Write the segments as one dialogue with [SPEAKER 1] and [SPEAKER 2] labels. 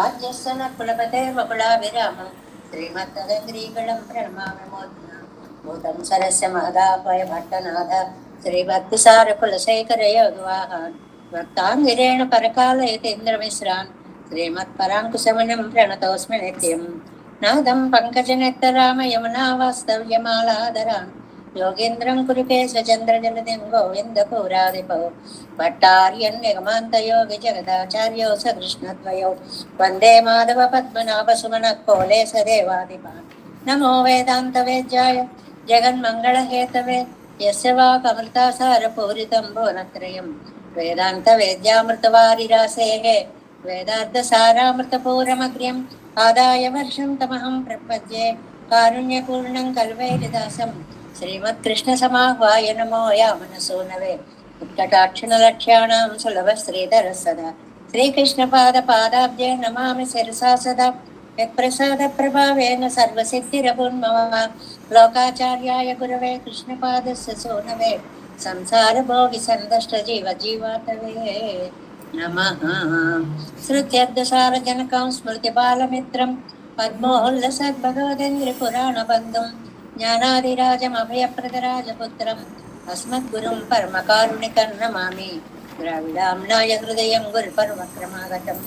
[SPEAKER 1] आद्यस्य न कुलपते वकुलाभिरामं श्रीमत्तदङ्ग्रीगणं प्रणमामि मोदिना भूतं सरस्य महदापय भट्टनाथ श्रीभक्तिसारकुलशेखरयोगिवाहान् भक्ताङ्गिरेण परकालयतीन्द्रमिश्रान् श्रीमत्पराङ्कुशमनं प्रणतोऽस्मि नित्यं नादं पङ्कजनेत्रराम यमुनावास्तव्यमालादरान् योगीन्द्रं कुरुकेशचन्द्रजलदिं गोविन्दपुरादिपौ भट्टार्यन्यगमान्तयोगिजगदाचार्यौ स कृष्णद्वयौ वन्दे माधव पद्मनाभसुमनः कोले स देवादिपान् नमो वेदान्तवेद्याय जगन्मङ्गलहेतवे यस्य वाक्अमृतासारपूरितं भुवनत्रयं वेदान्तवेद्यामृतवारिरासेः वेदार्थसारामृतपूरमग्र्यम् आदाय वर्षं तमहं प्रपद्ये कारुण्यपूर्णं कल्वैलिदासं श्रीमत्कृष्णसमाह्वाय नमो यामनसूनवे उत्कटाक्षणलक्ष्याणां सुलभश्रीधरः सदा श्रीकृष्णपादपादाब्जे नमामि शिरसा सदा यत्प्रसादप्रभावेन सर्वसिद्धिरपुन्मम लोकाचार्याय गुरवे कृष्णपादस्य सोनवे संसारभोगिसन्दष्टजीवजीवातवे नमः। श्रुत्यर्थसारजनकं स्मृतिबालमित्रं पद्मोल्लसद्भगवदेन्द्रपुराणबन्धुं ज्ञानादिराजमभयप्रदराजपुत्रम् अस्मद्गुरुं परमकारुणिकं नमामि द्राविडाम्नाय हृदयं गुरुपर्वक्रमागतं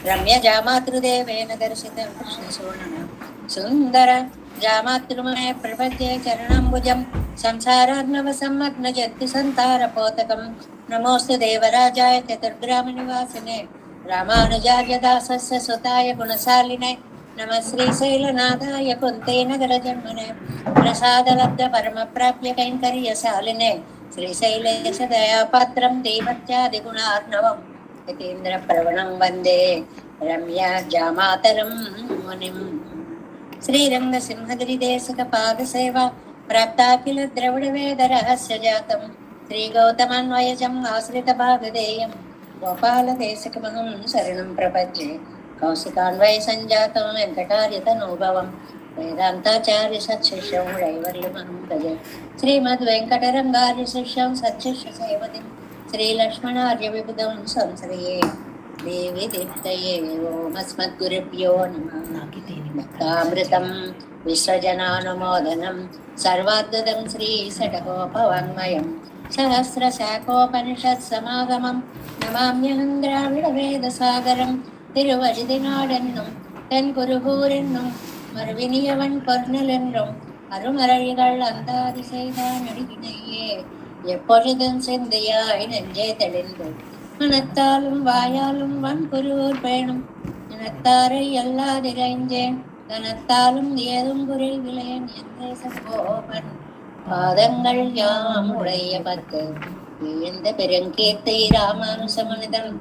[SPEAKER 1] रम्यजामातृदेवेन दर्शितं कृष्णसूनुना सुन्दर जामातृमये प्रपद्ये चरणाम्बुजं संसारार्णवसम्मग्नजन्तु सन्तारपोतकं नमोऽस्तु देवराजाय चतुर्ग्रामनिवासिने रामानुजार्यदासस्य सुताय गुणशालिने नमः श्रीशैलनाथाय कुन्तेनगरजन्मने प्रसादलब्ध परमप्राप्य कैङ्कर्यशालिने श्रीशैलेशदयापात्रं देवत्यादिगुणार्णवम् यतीन्द्रप्रवणं वन्दे रम्याजामातरं मुनिम्। श्रीरङ्गसिंहगिरिदेशिकपादसेवा प्राप्ताखिल द्रविडवेदरहस्यजातं श्रीगौतमान्वयजम् आश्रितभागधेयं गोपालदेशिकमहं शरणं प्रपद्ये कौशिकान्वयसञ्जातं वेङ्कटार्यतनूभवं वेदान्ताचार्यसच्छिष्यं रैवर्यमहं भजे श्रीमद्वेङ्कटरङ्गार्यशिष्यं सच्छिष्यसेवतिं श्रीलक्ष्मणार्यविबुधं संश्रये देवी दीप्तये ओमस्मद्गुरुभ्यो नमः। भक्तामृतं विश्वजनानुमोदनं सर्वाद्भुतं श्रीषडगोपवाङ्मयं सहस्रशाखोपनिषत्समागमं नमाम्यहं द्राविडवेदसागरं திருவழுதினாடென்னும் தென் குருகூரென்னும் மறுவினியவன் பொருள் என்றும் அருமறைகள் அந்தாதி செய்தான் அடிவினையே எப்பொழுதும் சிந்தையாய் நெஞ்சே தெளிந்து மனத்தாலும் வாயாலும் வன்குருவூர் பேணும் இனத்தாரை எல்லாதிரைஞ்சேன் கனத்தாலும் ஏதும் குரில் விளையன் எந்தேசம் கோபன் பாதங்கள் யாம் உடைய பத்து வியந்த பெருங்கீர்த்தி ராமானுசமனிதன்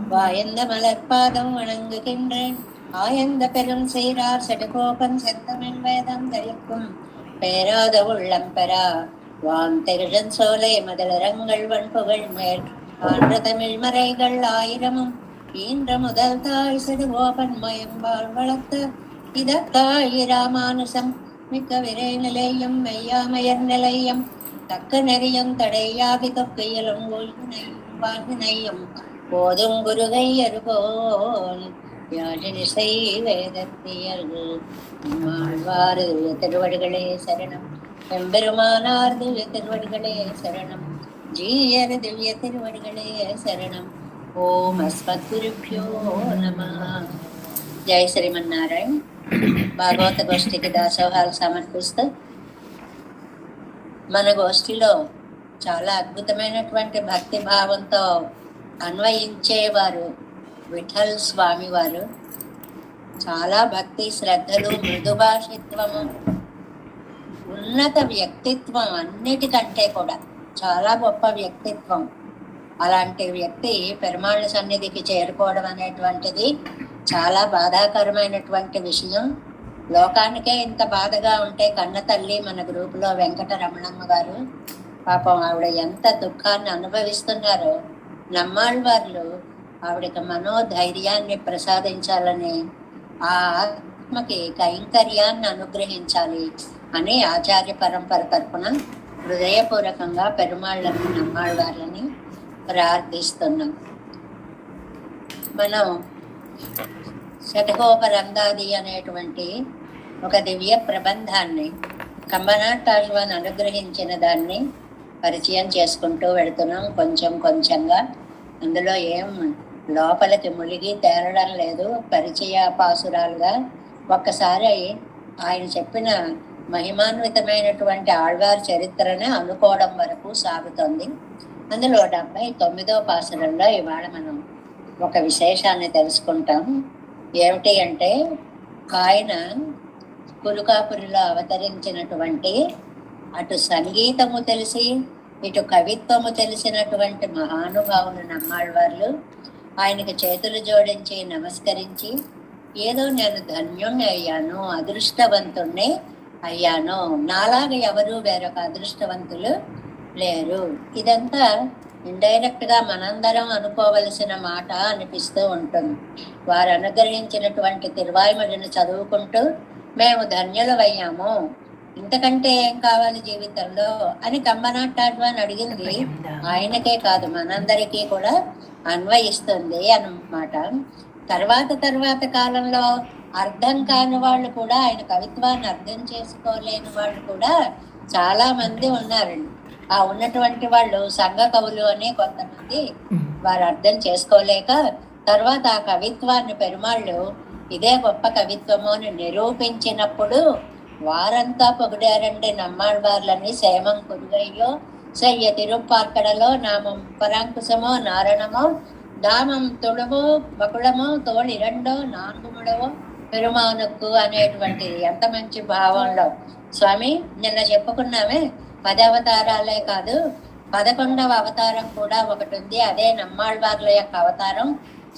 [SPEAKER 1] வாயந்த மலர்பாதம் வணங்குகின்றேன் ஆயந்த பெரும் சீரார் செடுகோபன் செந்தமிழ் வேதம் தளிக்கும் பேராத உள்ளம் பெறா வான் தெருடன் சோலை மதலரங்கள் வன்புகழ் மேல் ஆன்ற தமிழ் மறைகள் ஆயிரமும் ஈன்ற முதல் தாய் செடுகோபன் மயம்பால் வளர்த்த இதத்தாய் ராமானுசம் மிக்க விரை நிலையும் மெய்யாமையர் நிலையம் தக்க நெறியும் தடையாகி தொக்கையிலும் வாழ்வினையும் போதும் குருகை அருகோன் யாழிசை வேதத்தியர்கள் ஆழ்வார் திருவடிகளே சரணம் எம்பெருமானார் திவ்ய திருவடிகளே சரணம் ஜீயர் திவ்ய திருவடிகளே சரணம் ஓம் అస్మద్గురుభ్యో నమః. జై శ్రీమన్నారాయణ. భాగవత గోష్ఠికి దాసోహాలు సమర్పిస్తూ మన గోష్ఠిలో చాలా అద్భుతమైనటువంటి భక్తి భావంతో అన్వయించేవారు విఠల్ స్వామి వారు. చాలా భక్తి శ్రద్ధలు, మృదుభాషిత్వము, ఉన్నత వ్యక్తిత్వం, అన్నిటికంటే కూడా చాలా గొప్ప వ్యక్తిత్వం. అలాంటి వ్యక్తి పెరుమాళ్ళ సన్నిధికి చేరుకోవడం అనేటువంటిది చాలా బాధాకరమైనటువంటి విషయం. లోకానికే ఇంత బాధగా ఉంటే కన్న తల్లి మన గ్రూపులో వెంకటరమణమ్మ గారు పాపం ఆవిడ ఎంత దుఃఖాన్ని అనుభవిస్తున్నారో. నమ్మాళ్ళవార్లు ఆవిడకి మనోధైర్యాన్ని ప్రసాదించాలని, ఆ ఆత్మకి కైంకర్యాన్ని అనుగ్రహించాలి అని ఆచార్య పరంపర తరపున హృదయపూర్వకంగా పెరుమాళ్ళని నమ్మాళ్ళవార్లని ప్రార్థిస్తున్నాం. మనం శతకోపరందాది అనేటువంటి ఒక దివ్య ప్రబంధాన్ని కంబనాటాళ్వాన్ అనుగ్రహించిన దాన్ని పరిచయం చేసుకుంటూ వెళుతున్నాం. కొంచెం కొంచెంగా అందులో ఏం లోపలికి మునిగి తేరడం లేదు. పరిచయ పాసురాలుగా ఒక్కసారి ఆయన చెప్పిన మహిమాన్వితమైనటువంటి ఆళ్వార్ చరిత్రనే అనుకోవడం వరకు సాగుతుంది. అందులో 79వ పాసురంలో ఇవాళ మనం ఒక విశేషాన్ని తెలుసుకుంటాం. ఏమిటి అంటే, ఆయన కురుకాపురిలో అవతరించినటువంటి అటు సంగీతము తెలిసి ఇటు కవిత్వము తెలిసినటువంటి మహానుభావులు నమ్మాళ్వార్లు ఆయనకి చేతులు జోడించి నమస్కరించి, ఏదో నేను ధన్యుణ్ణి అయ్యాను, అదృష్టవంతుణ్ణి అయ్యాను, నాలాగా ఎవరు వేరొక అదృష్టవంతులు లేరు. ఇదంతా ఇండైరెక్ట్ గా మనందరం అనుకోవలసిన మాట అనిపిస్తూ ఉంటుంది. వారు అనుగ్రహించినటువంటి తిరువాయుమడిని చదువుకుంటూ మేము ధన్యులమయ్యాము, ఇంతకంటే ఏం కావాలి జీవితంలో అని కంబనాటాళ్వాన్ అడిగింది ఆయనకే కాదు మనందరికీ కూడా అన్వయిస్తుంది అన్నమాట. తర్వాత కాలంలో అర్థం కాని వాళ్ళు కూడా, ఆయన కవిత్వాన్ని అర్థం చేసుకోలేని వాళ్ళు కూడా చాలా మంది ఉన్నారండి. ఆ ఉన్నటువంటి వాళ్ళు సంఘ కవులు అని కొంతమంది వారు అర్థం చేసుకోలేక తర్వాత ఆ కవిత్వాన్ని పెరుమాళ్ళు ఇదే గొప్ప కవిత్వము అని నిరూపించినప్పుడు వారంతా పొగిడారండి నమ్మాళ్వార్లని. సేమం కురుగయ్యో సయ్య తిరుప్పార్కడలో నామం పరాంకుశమో నారణమో దామం తుడవో బకుళమో తోళిరండో నాన్గుముడవో పెరుమానుక్కు అనేటువంటిది ఎంత మంచి భావంలో. స్వామి నిన్న చెప్పుకున్నామే 10 అవతారాలే కాదు 11వ అవతారం కూడా ఒకటి ఉంది, అదే నమ్మాళ్వార్ల యొక్క అవతారం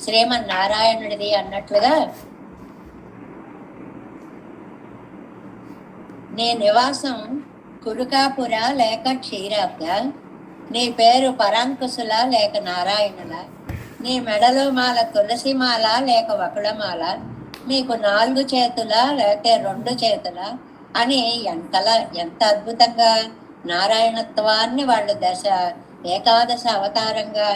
[SPEAKER 1] శ్రీమన్నారాయణుడిది అన్నట్లుగా నీ నివాసం కురుకాపుర లేక క్షీరాబ్ద, నీ పేరు పరాంకుశుల లేక నారాయణుల, నీ మెడలో మాల తులసి మాల లేక వకుళమాల, నీకు 4 చేతుల లేక 2 చేతుల అని ఎంత అద్భుతంగా నారాయణత్వాన్ని వాళ్ళు ఏకాదశ అవతారంగా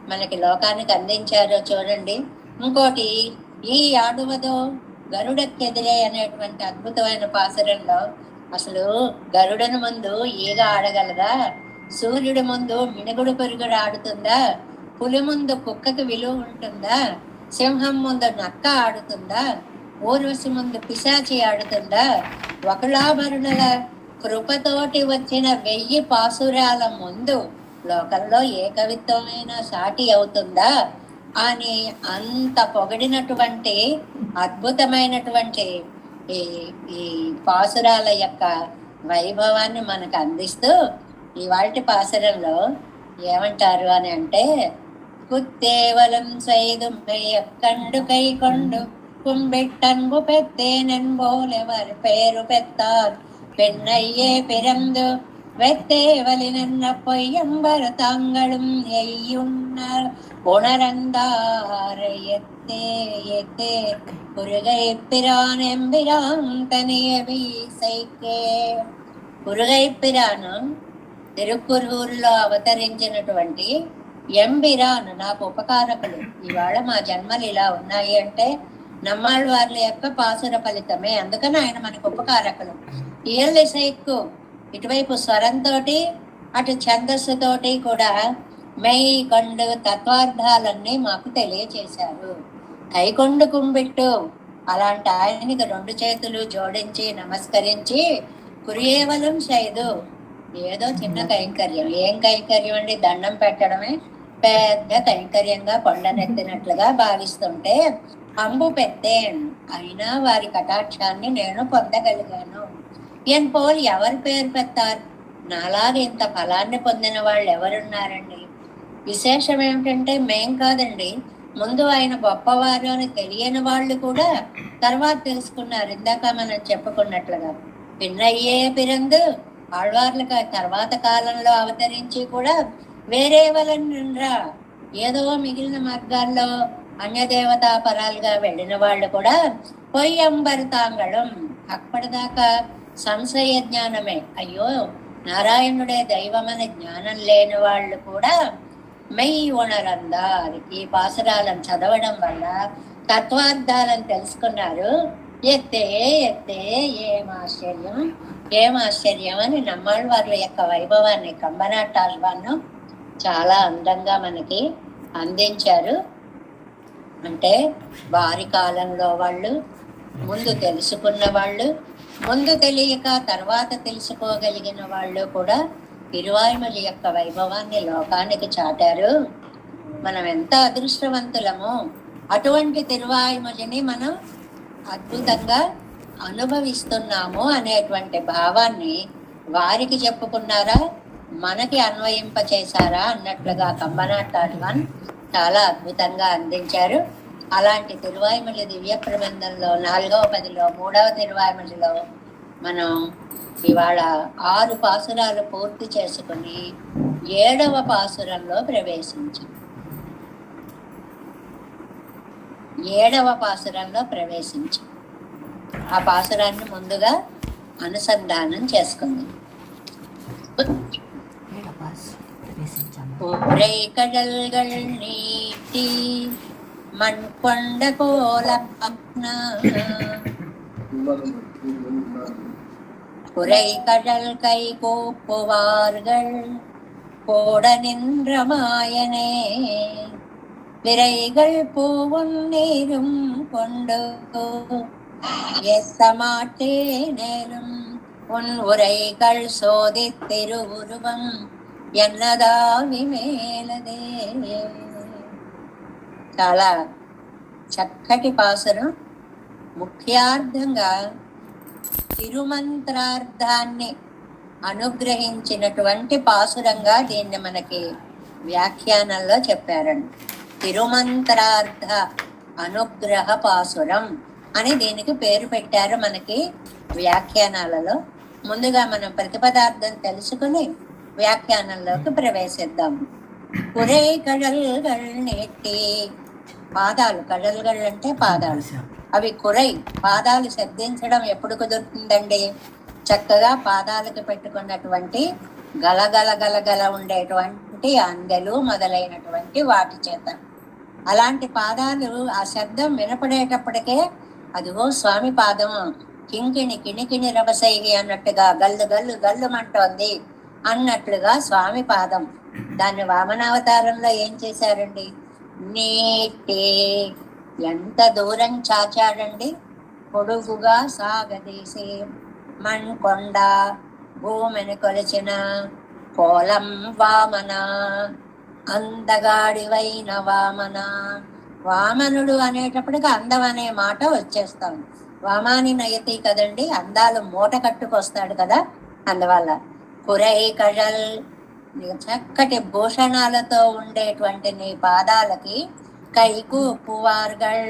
[SPEAKER 1] మనకి లోకానికి అందించారో చూడండి. ఇంకోటి ఈ ఆడువదో గరుడెక్కెదిరే అనేటువంటి అద్భుతమైన పాసురంలో అసలు గరుడను ముందు ఈగ ఆడగలదా, సూర్యుడి ముందు మినుగుడు పెరుగుడు ఆడుతుందా, పులి ముందు కుక్కకి విలువ ఉంటుందా, సింహం ముందు నక్క ఆడుతుందా, ఊర్వశి ముందు పిశాచి ఆడుతుందా, వకుళాభరణల కృపతోటి వచ్చిన 1000 పాసురాల ముందు లోకంలో ఏ కవిత్వమైనా సాటి అవుతుందా అని అంత పొగిడినటువంటి అద్భుతమైనటువంటి ఈ పాసురాల యొక్క వైభవాన్ని మనకు అందిస్తూ ఇవాల్టి పాసురంలో ఏమంటారు అని అంటే, కుత్తేవలం సైదు కండు కై కొండు కుంబెట్టన్బు పెత్తేనెన్బోలెవరి పేరు పెత్తార్ பெண்ணையே பிறந்து வெத்தேவலின பொய்யம்பர் தாங்களும் எய்யுன்னர் உணரந்தாரை எத்தே எத்தே குருகை பிரான் எம்பிரான் தனிய வீசைக்கே. కురుగై పిరాను తిరుక్కురూరులో అవతరించినటువంటి ఎంబిరాన్ నాకు ఉపకారకులు. ఇవాళ మా జన్మలు ఇలా ఉన్నాయి అంటే నమ్మాళ్వార్ల యొక్క పాసుర ఫలితమే. అందుకని ఆయన మనకు ఉపకారకులు. ఇయర్లిసైక్కు ఇటువైపు స్వరంతో అటు ఛందస్సుతోటి కూడా మెయి కొండు తత్వార్థాలన్నీ మాకు తెలియచేశారు. కైకొండు కుంబిట్టు అలాంటి ఆయనకి 2 చేతులు జోడించి నమస్కరించి, కురియేవలం సైదు ఏదో చిన్న కైంకర్యం. ఏం కైంకర్యం అండి, దండం పెట్టడమే పెద్ద కైంకర్యంగా కొండనెత్తినట్లుగా భావిస్తుంటే, అంబు పెత్తేన్ అయినా వారి కటాక్షాన్ని నేను పొందగలిగాను. ఎన్ పోల్ ఎవరి పేరు పెత్తారు, నాలాగా ఇంత ఫలాన్ని పొందిన వాళ్ళు ఎవరున్నారండి. విశేషం ఏమిటంటే మేం కాదండి, ముందు ఆయన గొప్పవారు అని తెలియని వాళ్ళు కూడా తర్వాత తెలుసుకున్నారు. ఇందాక మనం చెప్పుకున్నట్లుగా పిన్నయ్యే పిరందు ఆళ్వార్లకు తర్వాత కాలంలో అవతరించి కూడా వేరే వలనరా ఏదో మిగిలిన మార్గాల్లో అన్యదేవతా పరాలుగా వెళ్ళిన వాళ్ళు కూడా పొయ్యంబరు తాంగడం. అప్పటిదాకా సంశయ జ్ఞానమే, అయ్యో నారాయణుడే దైవమనే జ్ఞానం లేని వాళ్ళు కూడా మెయ్యి ఉణరందార్. ఈ పాసురాలను చదవడం వల్ల తత్వార్థాలను తెలుసుకున్నారు. ఎత్తే ఎత్తే ఏమాశ్చర్యం ఏమాశ్చర్యం అని నమ్మాళ్ళ వారి యొక్క వైభవాన్ని కంబనాటాల్వాను చాలా అందంగా మనకి అందించారు. అంటే వారి కాలంలో వాళ్ళు, ముందు తెలుసుకున్న వాళ్ళు, ముందు తెలియక తర్వాత తెలుసుకోగలిగిన వాళ్ళు కూడా తిరువాయుమలి యొక్క వైభవాన్ని లోకానికి చాటారు. మనం ఎంత అదృష్టవంతులమో అటువంటి తిరువాయుమలిని మనం అద్భుతంగా అనుభవిస్తున్నాము అనేటువంటి భావాన్ని వారికి చెప్పుకున్నారా, మనకి అన్వయింపచేశారా అన్నట్లుగా కంబనాటాళ్వాన్ చాలా అద్భుతంగా అందించారు. అలాంటి తిరువాయుమలి దివ్య ప్రబంధంలో 4వ పదిలో 3వ తిరువాయుమలిలో మనం ఇవాళ 6 పాసురాలు పూర్తి చేసుకుని 7వ పాసురంలో ప్రవేశించాం. 7వ పాసురంలో ప్రవేశించాం. ఆ పాసురాన్ని ముందుగా అనుసంధానం చేసుకుందాం. உரை கடல்கள் நீட்டி மண் கொண்ட கோல குறை கடல் கை கூப்புவார்கள் கோட நின்ற மாயனே விரைகள் பூவும் நீரும் கொண்டு எத்த மாட்டேனும் உன் உரைகள் சோதி திருவுருவம் ఎన్నదావి మేలదే. చాలా చక్కటి పాసురం. ముఖ్యార్థంగా తిరుమంత్రార్థాన్ని అనుగ్రహించినటువంటి పాసురంగా దీన్ని మనకి వ్యాఖ్యానంలో చెప్పారండి. తిరుమంత్రార్థ అనుగ్రహ పాసురం అని దీనికి పేరు పెట్టారు మనకి వ్యాఖ్యానాలలో. ముందుగా మనం ప్రతిపదార్థం తెలుసుకుని వ్యాఖ్యానంలోకి ప్రవేశిద్దాం. కురే కడల్గల్ నెట్టి, పాదాలు, కడల్గల్ అంటే పాదాలు, అవి కురై, పాదాలు శబ్దించడం ఎప్పుడు కుదురుతుందండి? చక్కగా పాదాలకు పెట్టుకున్నటువంటి గలగల గలగల ఉండేటువంటి అందెలు మొదలైనటువంటి వాటి చేత. అలాంటి పాదాలు ఆ శబ్దం వినపడేటప్పటికే అదిగో స్వామి పాదం కింకిణి కిణికిణి రభసైగి అన్నట్టుగా గల్లు గల్లు గల్లుమంటోంది అన్నట్లుగా స్వామి పాదం. దాన్ని వామనావతారంలో ఏం చేశారండి? నీటే, ఎంత దూరం చాచాడండి, పొడుగుగా సాగదీసి మణ్కొండ, భూమిని కొలిచిన కోలం వామన, అందగాడివైన వామన. వామనుడు అనేటప్పటికి అందం అనే మాట వచ్చేస్తాం. వామాని నయతి కదండి, అందాలు మూట కట్టుకొస్తాడు కదా, అందువల్ల కురై కడల్, చక్కటి భూషణాలతో ఉండేటువంటి నీ పాదాలకి కైకు పువార్గల్,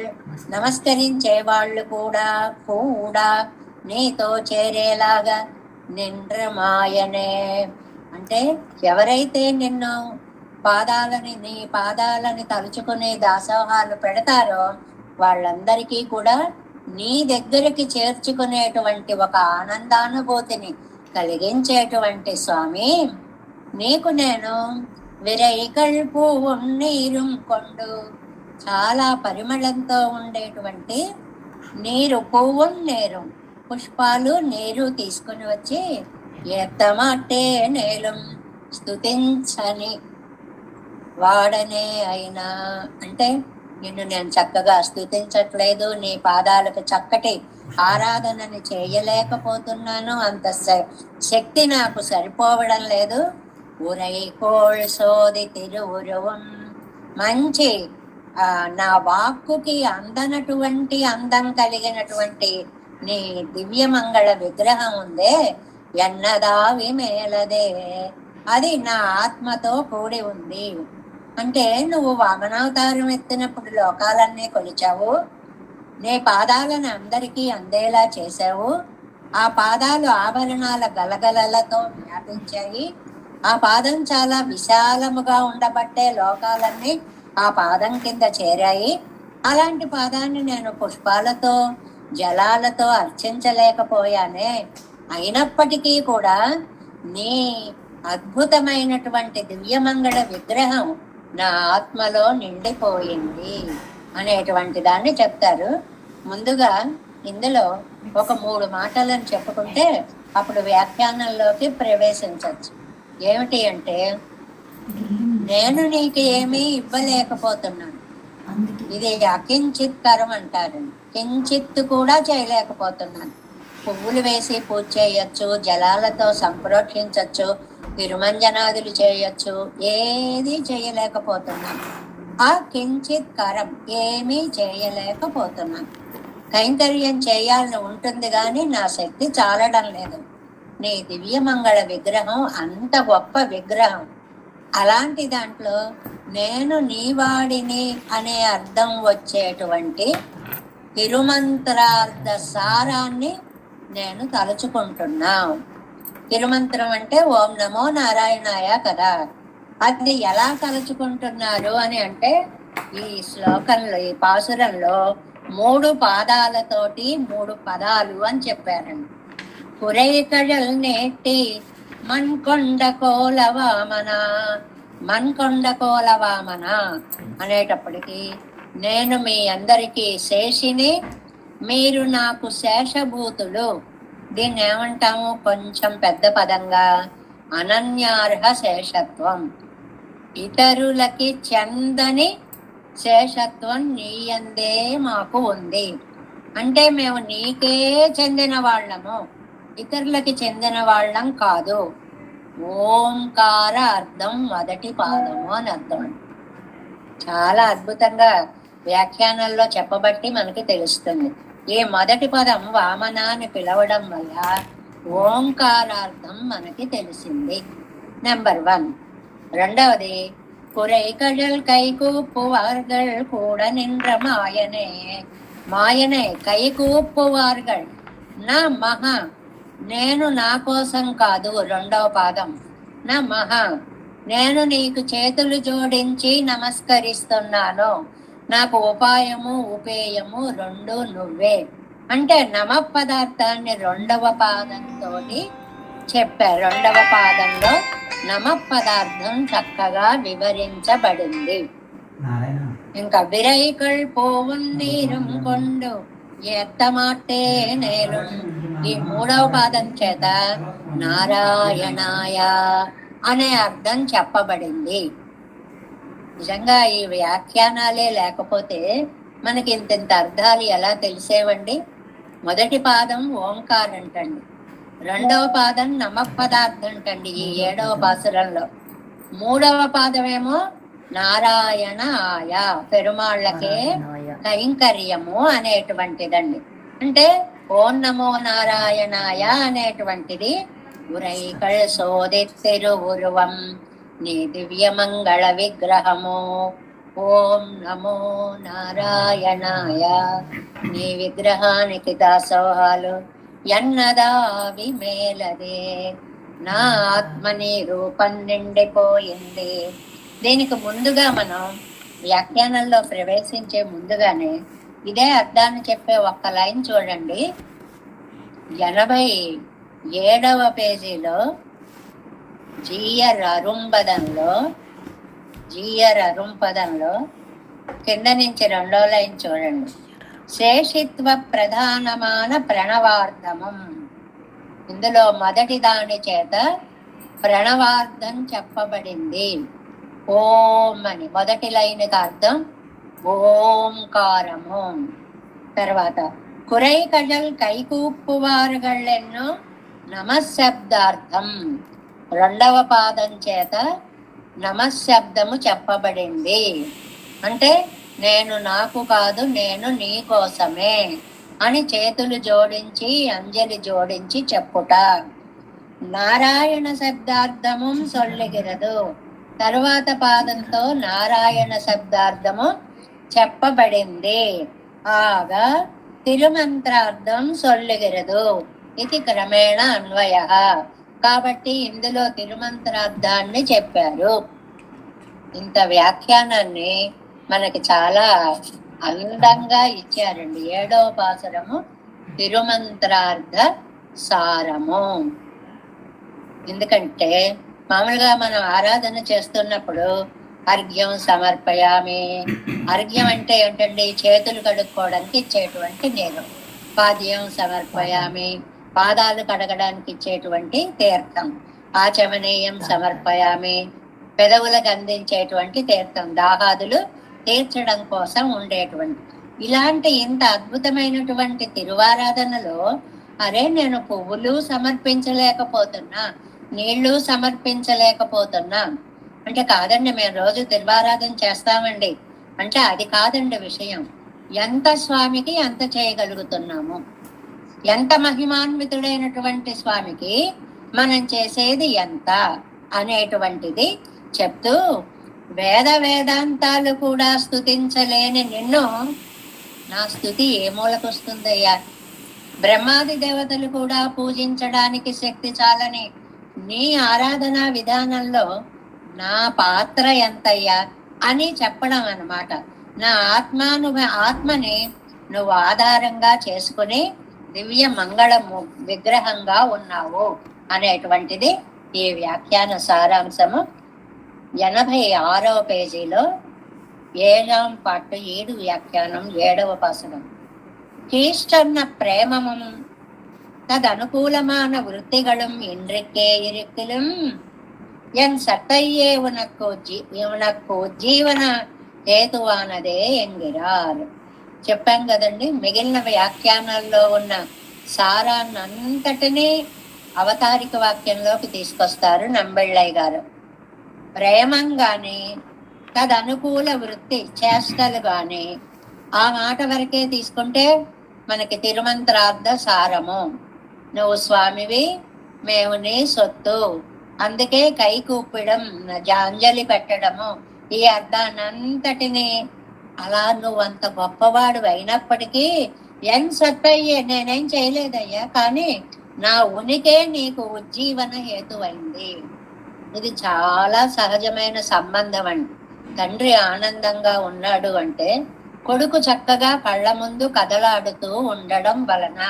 [SPEAKER 1] నమస్కరించే వాళ్ళు కూడా కూడా నీతో చేరేలాగా నిండ్రమాయనే. అంటే ఎవరైతే నిన్ను పాదాలని, నీ పాదాలని తలుచుకునే దాసోహాలు పెడతారో వాళ్ళందరికీ కూడా నీ దగ్గరికి చేర్చుకునేటువంటి ఒక ఆనందానుభూతిని కలిగించేటువంటి స్వామి, నీకు నేను విరైకల్ పువ్వు నీరు కొండు, చాలా పరిమళంతో ఉండేటువంటి నీరు, పువ్వు నీరు, పుష్పాలు నీరు తీసుకుని వచ్చి ఎత్తమాటే నేలం స్తుతించని వాడనే అయినా. అంటే నిన్ను నేను చక్కగా స్తుతించట్లేదు, నీ పాదాలకు చక్కటి ఆరాధనని చేయలేకపోతున్నాను, అంత శక్తి నాకు సరిపోవడం లేదు. ఉరై కోళ్ సోది తిరువురువం, మంచి నా వాక్కుకి అందనటువంటి అందం కలిగినటువంటి నీ దివ్యమంగళ విగ్రహం ఉందే, ఎన్నదావి మేలదే, అది నా ఆత్మతో కూడి ఉంది. అంటే నువ్వు వామనావతారం ఎత్తినప్పుడు లోకాలన్నీ కొలిచావు, నీ పాదాలను అందరికీ అందేలా చేశావు, ఆ పాదాలు ఆభరణాల గలగలలతో వ్యాపించాయి, ఆ పాదం చాలా విశాలముగా ఉండబట్టే లోకాలన్నీ ఆ పాదం కింద చేరాయి. అలాంటి పాదాన్ని నేను పుష్పాలతో జలాలతో అర్చించలేకపోయానే, అయినప్పటికీ కూడా నీ అద్భుతమైనటువంటి దివ్యమంగళ విగ్రహం నా ఆత్మలో నిండిపోయింది అనేటువంటి దాన్ని చెప్తారు. ముందుగా ఇందులో ఒక 3 మాటలను చెప్పుకుంటే అప్పుడు వ్యాఖ్యానంలోకి ప్రవేశించవచ్చు. ఏమిటి అంటే, నేను నీకు ఏమీ ఇవ్వలేకపోతున్నాను, ఇది అకించిత్కరం అంటారు. కించిత్తు కూడా చేయలేకపోతున్నాను. పువ్వులు వేసి పూజ చేయొచ్చు, జలాలతో సంప్రోక్షించవచ్చు, తిరుమంజనాదులు చేయొచ్చు, ఏది చేయలేకపోతున్నాను. ఆ కించిత్కరం ఏమీ చేయలేకపోతున్నాను. కైంకర్యం చేయాలని ఉంటుంది కానీ నా శక్తి చాలడం లేదు. నీ దివ్యమంగళ విగ్రహం అంత గొప్ప విగ్రహం. అలాంటి దాంట్లో నేను నీవాడిని అనే అర్థం వచ్చేటువంటి తిరుమంత్రార్థ సారాన్ని నేను తలుచుకుంటున్నా. తిరుమంత్రం అంటే ఓం నమో నారాయణాయ కదా. అది ఎలా తలుచుకుంటున్నారు అని అంటే, ఈ శ్లోకంలో, ఈ పాసురంలో 3 పాదాలతోటి 3 పదాలు అని చెప్పారండి. కురైకడల్ నేటి మన్కొండ కోలవామన, మన్కొండ కోలవామన అనేటప్పటికీ నేను మీ అందరికీ శేషిని, మీరు నాకు శేషభూతులు. దీన్ని ఏమంటాము కొంచెం పెద్ద పదంగా? అనన్యార్హ శేషత్వం. ఇతరులకి చెందని శేషత్వం నీయందే మాకు ఉంది. అంటే మేము నీకే చెందిన వాళ్ళము, ఇతరులకి చెందిన వాళ్ళం కాదు. ఓంకార అర్థం మొదటి పాదము అని అర్థం. చాలా అద్భుతంగా వ్యాఖ్యానాల్లో చెప్పబట్టి మనకి తెలుస్తుంది. ఈ మొదటి పదం వామన అని పిలవడం వల్ల ఓంకారార్థం మనకి తెలిసింది. నెంబర్ 1. రెండవది, కురైకడల్ కైకూప్పువార్గల్ కూడా నిండ్ర మాయనే, మాయనే కైకూప్పువార్గల్ నా మహా, నేను నా కోసం కాదు. రెండవ పాదం నా మహా, నేను నీకు చేతులు జోడించి నమస్కరిస్తున్నాను, నాకు ఉపాయము ఉపేయము 2 నువ్వే. అంటే నమ పదార్థాన్ని 2వ పాదంతో చెప్పారు. 2వ పాదంలో నమ పదార్థం చక్కగా వివరించబడింది. ఇంకా విరైకల్ పోవున్నీరం కొండు ఎత్తమాటే నేలు, ఈ 3వ పాదం చేత నారాయణాయ అనే అర్థం చెప్పబడింది. నిజంగా ఈ వ్యాఖ్యానాలే లేకపోతే మనకి ఇంత అర్థాలు ఎలా తెలిసేవండి? మొదటి పాదం ఓంకారం అంటండి, 2వ పాదం నమ పదార్థం అంటండి ఈ 7వ పాసురంలో. 3వ పాదమేమో నారాయణ ఆయ, పెరుమాళ్ళకే కైంకర్యము అనేటువంటిదండి. అంటే ఓం నమో నారాయణాయ అనేటువంటిది ఉరైకళ్ సోదిత్తిరు ఉరువం నీ దివ్యమంగళ విగ్రహము. ఓం నమో నారాయణాయ, నీ విగ్రహానికి దాసోహాలు ఎన్నదావి మేలదే, నా ఆత్మని రూపం నిండిపోయింది. దీనికి ముందుగా మనం వ్యాఖ్యానంలో ప్రవేశించే ముందుగానే ఇదే అర్థాన్ని చెప్పే ఒక్క లైన్ చూడండి. 87వ పేజీలో జీయర్ అరుంపదంలో కింద నుంచి 2వ లైన్ చూడండి. శేషిత్వ ప్రధానమాన ప్రణవార్థమం. ఇందులో మొదటి దాని చేత ప్రణవార్థం చెప్పబడింది. ఓం అని మొదటి లైన్కి అర్థం ఓంకారము. తర్వాత కురైకడల్ కైకూప్పువారుగళ్ళెన్నో నమశబ్దార్థం. 2వ పాదం చేత నమశబ్దము చెప్పబడింది. అంటే నేను నాకు కాదు, నేను నీ కోసమే అని చేతులు జోడించి అంజలి జోడించి చెప్పుట. నారాయణ శబ్దార్థము సొల్లిగిరదు. తరువాత పాదంతో నారాయణ శబ్దార్థము చెప్పబడింది. ఆగా తిరుమంత్రార్థం సొల్లిగిరదు. ఇది క్రమేణ అన్వయ. కాబట్టి ఇందులో తిరుమంత్రార్థాన్ని చెప్పారు. ఇంత వ్యాఖ్యానాన్ని మనకి చాలా అందంగా ఇచ్చారండి. 7వ పాసురము తిరుమంత్రార్థ సారము. ఎందుకంటే మామూలుగా మనం ఆరాధన చేస్తున్నప్పుడు అర్ఘ్యం సమర్పయామి. అర్ఘ్యం అంటే ఏంటండి? చేతులు కడుక్కోవడానికి ఇచ్చేటువంటి నీరు. పాద్యం సమర్పయామి, పాదాలు కడగడానికి ఇచ్చేటువంటి తీర్థం. ఆచమనీయం సమర్పయామి, పెదవులకు అందించేటువంటి తీర్థం, దాహాదులు తీర్చడం కోసం ఉండేటువంటి. ఇలాంటి ఇంత అద్భుతమైనటువంటి తిరువారాధనలో అరే నేను పువ్వులు సమర్పించలేకపోతున్నా, నీళ్లు సమర్పించలేకపోతున్నా అంటే కాదండి, మేము రోజు తిరువారాధన చేస్తామండి అంటే అది కాదండి విషయం. ఎంత స్వామికి ఎంత చేయగలుగుతున్నాము, ఎంత మహిమాన్వితుడైనటువంటి స్వామికి మనం చేసేది ఎంత అనేటువంటిది చెప్తూ, వేదాంతాలు కూడా స్తుతించలేని నిన్ను నా స్తుతి ఏ మూలకొస్తుందయ్యా? బ్రహ్మాది దేవతలు కూడా పూజించడానికి శక్తి చాలని నీ ఆరాధనా విధానంలో నా పాత్ర ఎంతయ్యా అని చెప్పడం అన్నమాట. నా ఆత్మని నువ్వు ఆధారంగా చేసుకుని దివ్య మంగళము విగ్రహంగా ఉన్నావు అనేటువంటిది ఈ వ్యాఖ్యాన సారాంశము. 86వ పేజీలో 7వ పార్ట్ 7 వ్యాఖ్యానం 7వ పాసనం. கீஷ்டன்ன பிரேமமும் ததனுகூலமான விருத்திகளும் இன்றைக்கே இருக்கிலும் என் சட்டையே உனக்கு జీవన హేతువానదే ఎంగిరారు. చెప్పాం కదండి, మిగిలిన వ్యాఖ్యానాల్లో ఉన్న సారాన్నంతటినీ అవతారిక వాక్యంలోకి తీసుకొస్తారు నంబెళ్ళయ్య గారు. ప్రేమం గాని, తదనుకూల వృత్తి చేష్టలు గాని, ఆ మాట వరకే తీసుకుంటే మనకి తిరుమంత్రార్థ సారము. నువ్వు స్వామివి, మేము నీ సొత్తు, అందుకే కై కూపడం, జాంజలి పెట్టడము, ఈ అర్థాన్నంతటిని అలా నువ్వంత గొప్పవాడు అయినప్పటికీ ఎన్ సత్తయ్యే, నేనేం చేయలేదయ్యా, కానీ నా ఉనికే నీకు ఉజ్జీవన హేతువైంది. ఇది చాలా సహజమైన సంబంధం అండి. తండ్రి ఆనందంగా ఉన్నాడు అంటే కొడుకు చక్కగా కళ్ళ ముందు కదలాడుతూ ఉండడం వలన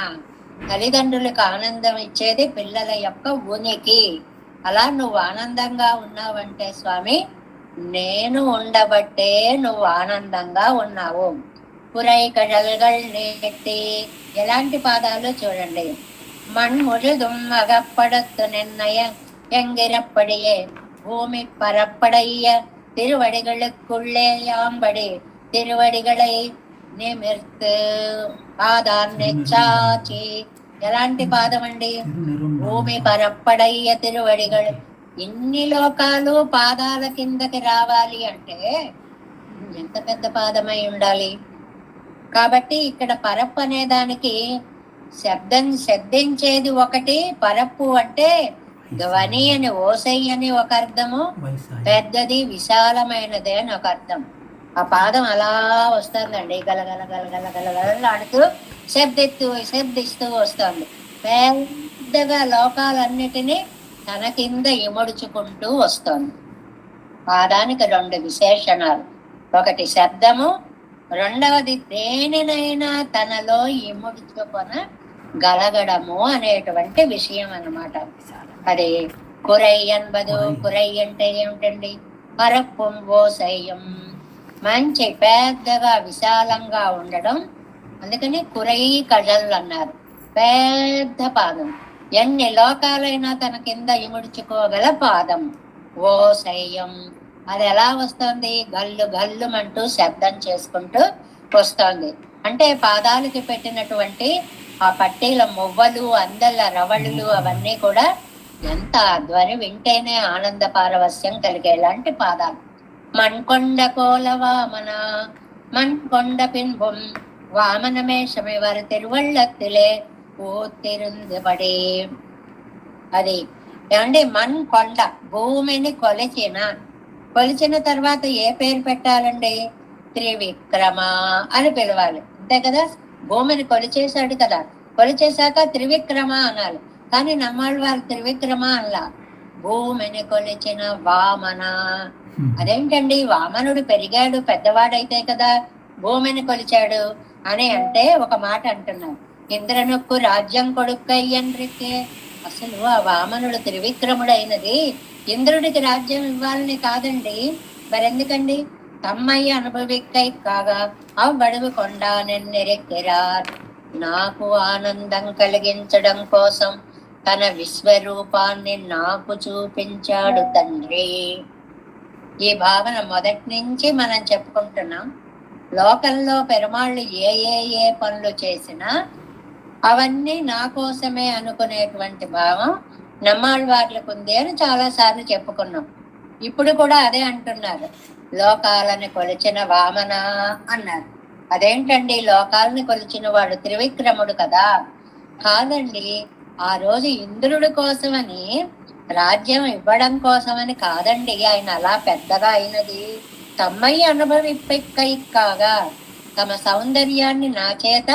[SPEAKER 1] తల్లిదండ్రులకు ఆనందం ఇచ్చేది పిల్లల యొక్క ఉనికి. అలా నువ్వు ఆనందంగా ఉన్నావంటే స్వామి, నేను ఉండబట్టే నువ్వు ఆనందంగా ఉన్నావు. పురై కడల్గల్ నెట్టి, ఎలాంటి పాదాలు చూడండి. మణ్ముழுதும் அகப்படத்து நிர்ணய எங்கிரப்படியே பூமி பரப்படைய திருவடிகளுக்குள்ளே யாம்படி తిరువడిగళై నిమిర్తు పాదాన్ని చాచి. ఎలాంటి పాదం అండి? భూమి పరప్పడయ్య తిరువడిగళ్. ఇన్ని లోకాలు పాదాల కిందకి రావాలి అంటే ఎంత పెద్ద పాదమై ఉండాలి. కాబట్టి ఇక్కడ పరప్పు అనే దానికి శబ్దించేది ఒకటి, పరప్పు అంటే ధ్వని అని, ఓసై అని ఒక అర్థము, పెద్దది విశాలమైనది అని ఒక అర్థం. ఆ పాదం అలా వస్తుందండి, గలగల గలగల గలగలాడుతూ శబ్దిస్తూ వస్తుంది. పెద్దగా లోకాలన్నిటినీ తన కింద ఇముడుచుకుంటూ వస్తుంది. పాదానికి 2 విశేషణాలు, ఒకటి శబ్దము, రెండవది దేనినైనా తనలో ఇముడుచుకొన గలగడము అనేటువంటి విషయం అన్నమాట. అది కురై అన్బదు. కురై అంటే ఏమిటండి? పరప్పుం ఓసయ్యం, మంచి పెద్దగా విశాలంగా ఉండడం. అందుకని కురై కజల్ అన్నారు. పెద్ద పాదం, ఎన్ని లోకాలైనా తన కింద ఇముడుచుకోగల పాదం. ఓసయ్యం, అది ఎలా వస్తుంది? గల్లు గల్లుమంటూ శబ్దం చేసుకుంటూ వస్తుంది. అంటే పాదాలకి పెట్టినటువంటి ఆ పట్టీల మువ్వలు, అందల రవళులు అవన్నీ కూడా ఎంత ధ్వని వింటేనే ఆనంద పారవస్యం కలిగేలాంటి పాదాలు. మణ్కొండ కోల వామన, మణ్కొండ పిన్బుం వామనమేషమి వారి తిరువళ్ళత్తిలే పూర్తిరుందిపడి. అది ఏమండి, మణ్కొండ, భూమిని కొలిచిన తర్వాత ఏ పేరు పెట్టాలండి? త్రివిక్రమ అని పిలవాలి, అంతే కదా. భూమిని కొలిచేశాడు కదా, కొలిచేశాక త్రివిక్రమ అనాలి. కానీ నమ్మాళ్ళు వాళ్ళు త్రివిక్రమ అనలా, భూమిని కొలిచిన వామన. అదేంటండి, వామనుడు పెరిగాడు, పెద్దవాడైతే కదా భూమిని కొలిచాడు అని అంటే ఒక మాట అంటున్నారు. ఇంద్రనొక్కు రాజ్యం కొడుక్కయ్యండ్రికే. అసలు ఆ వామనుడు త్రివిక్రముడైనది ఇంద్రుడికి రాజ్యం ఇవ్వాలని కాదండి, మరెందుకండి? తమ్మై అనుభవిక్కైక్కాగ అవ్వడుగు కొండానెన్నెరెక్కెరార్. నాకు ఆనందం కలిగించడం కోసం తన విశ్వరూపాన్ని నాకు చూపించాడు తండ్రి. ఈ భావన మొదటి నుంచి మనం చెప్పుకుంటున్నాం. లోకంలో పెరుమాళ్ళు ఏ పనులు చేసినా అవన్నీ నా కోసమే అనుకునేటువంటి భావం నమ్మాళ్ళవార్లకు ఉంది అని చాలాసార్లు చెప్పుకున్నాం. ఇప్పుడు కూడా అదే అంటున్నారు, లోకాలని కొలిచిన వామన అన్నారు. అదేంటండి, లోకాలని కొలిచిన వాడు త్రివిక్రముడు కదా? కాదండి, ఆ రోజు ఇంద్రుడి కోసమని, రాజ్యం ఇవ్వడం కోసమని కాదండి ఆయన అలా పెద్దగా అయినది. తమ్మయ్య అనుభవిప్పైక్కాగా తమ సౌందర్యాన్ని నా చేత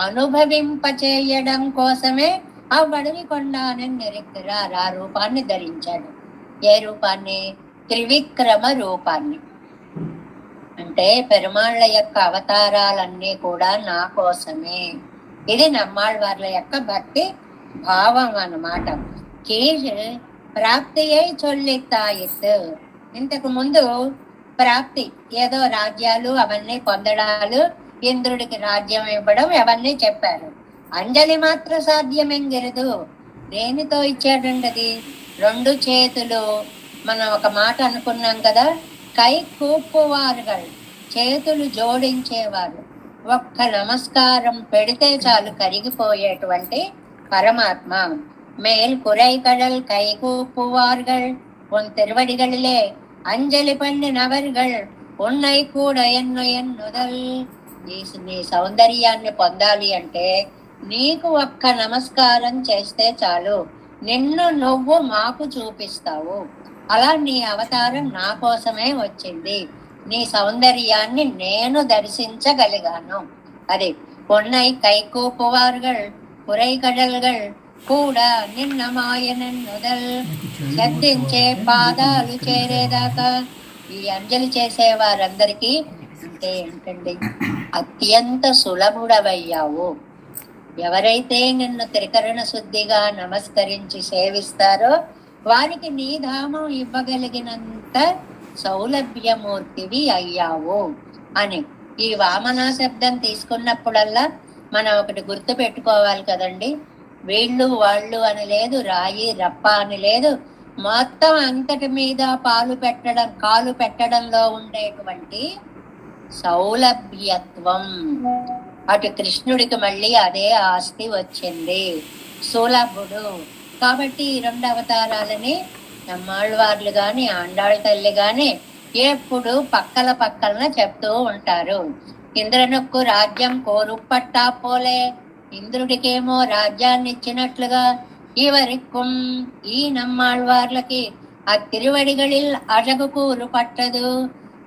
[SPEAKER 1] అనుభవింపచేయడం కోసమే ఆ వడివి కొండానెన్నెరెక్కిరార్. ఆ రూపాన్ని ధరించాడు. ఏ రూపాన్ని? త్రివిక్రమ రూపాన్ని. అంటే పెరుమాళ్ళ యొక్క అవతారాలన్నీ కూడా నా కోసమే. ఇది నమ్మాళ్ళవార్ల యొక్క భక్తి భావం అన్నమాట. కీజ్ ప్రాప్తియై చొల్లిత్తాయిత్. ఇంతకు ముందు ప్రాప్తి ఏదో రాజ్యాలు అవన్నీ పొందడాలు, ఇంద్రుడికి రాజ్యం ఇవ్వడం అవన్నీ చెప్పారు. అంజలి మాత్ర సాధ్యమెంగిరదు. దేనితో ఇచ్చాడండి అది? 2 చేతులు. మనం ఒక మాట అనుకున్నాం కదా, కై కూపువారుగల్, చేతులు జోడించేవారు. ఒక్క నమస్కారం పెడితే చాలు కరిగిపోయేటువంటి పరమాత్మ. మేల్ కురై కడల్ కై కూపువారుగల్ ఉన్ తిరువడిగలిలే అంజలి పండినవర్గల్ ఉన్నై కూడా ఎన్నుదల్. నీ సౌందర్యాన్ని పొందాలి అంటే నీకు ఒక్క నమస్కారం చేస్తే చాలు, నిన్ను నువ్వు మాకు చూపిస్తావు. అలా నీ అవతారం నా కోసమే వచ్చింది. నీ సౌందర్యాన్ని నేను దర్శించగలిగాను. అది పొన్నై కైకూపువారుగల్ పురై కడల్గల్ కూడా నిన్న మాయనన్నుదల్. శ్రద్ధించే పాదాలు చేరేదాకా. ఈ అంజలి చేసే వారందరికీ అంటే ఏంటండి, అత్యంత సులభుడవయ్యావు. ఎవరైతే నిన్ను త్రికరణ శుద్ధిగా నమస్కరించి సేవిస్తారో వారికి నీ ధామం ఇవ్వగలిగినంత సౌలభ్యమూర్తివి అయ్యావు అని. ఈ వామన శబ్దం తీసుకున్నప్పుడల్లా మనం ఒకటి గుర్తు పెట్టుకోవాలి కదండి. వీళ్ళు వాళ్ళు అని లేదు, రాయి రప్ప అని లేదు. మొత్తం అంతటి మీద కాలు పెట్టడంలో ఉండేటువంటి సౌలభ్యత్వం. అటు కృష్ణుడికి మళ్ళీ అదే ఆస్తి వచ్చింది, సులభుడు. కాబట్టి ఈ 2 అవతారాలని నమ్మాళ్ళవార్లు గాని ఆండాళ్ళ తల్లి గాని ఎప్పుడు పక్కన చెప్తూ ఉంటారు. ఇంద్రనొక్కు రాజ్యం కోరుపట్టా పోలే, ఇంద్రుడికేమో రాజ్యాన్ని ఇచ్చినట్లుగా ఇవరిక్కుం ఈ నమ్మాళ్ళవార్లకి ఆ తిరువడిగళిల్ అழகு కూరు పట్టదు.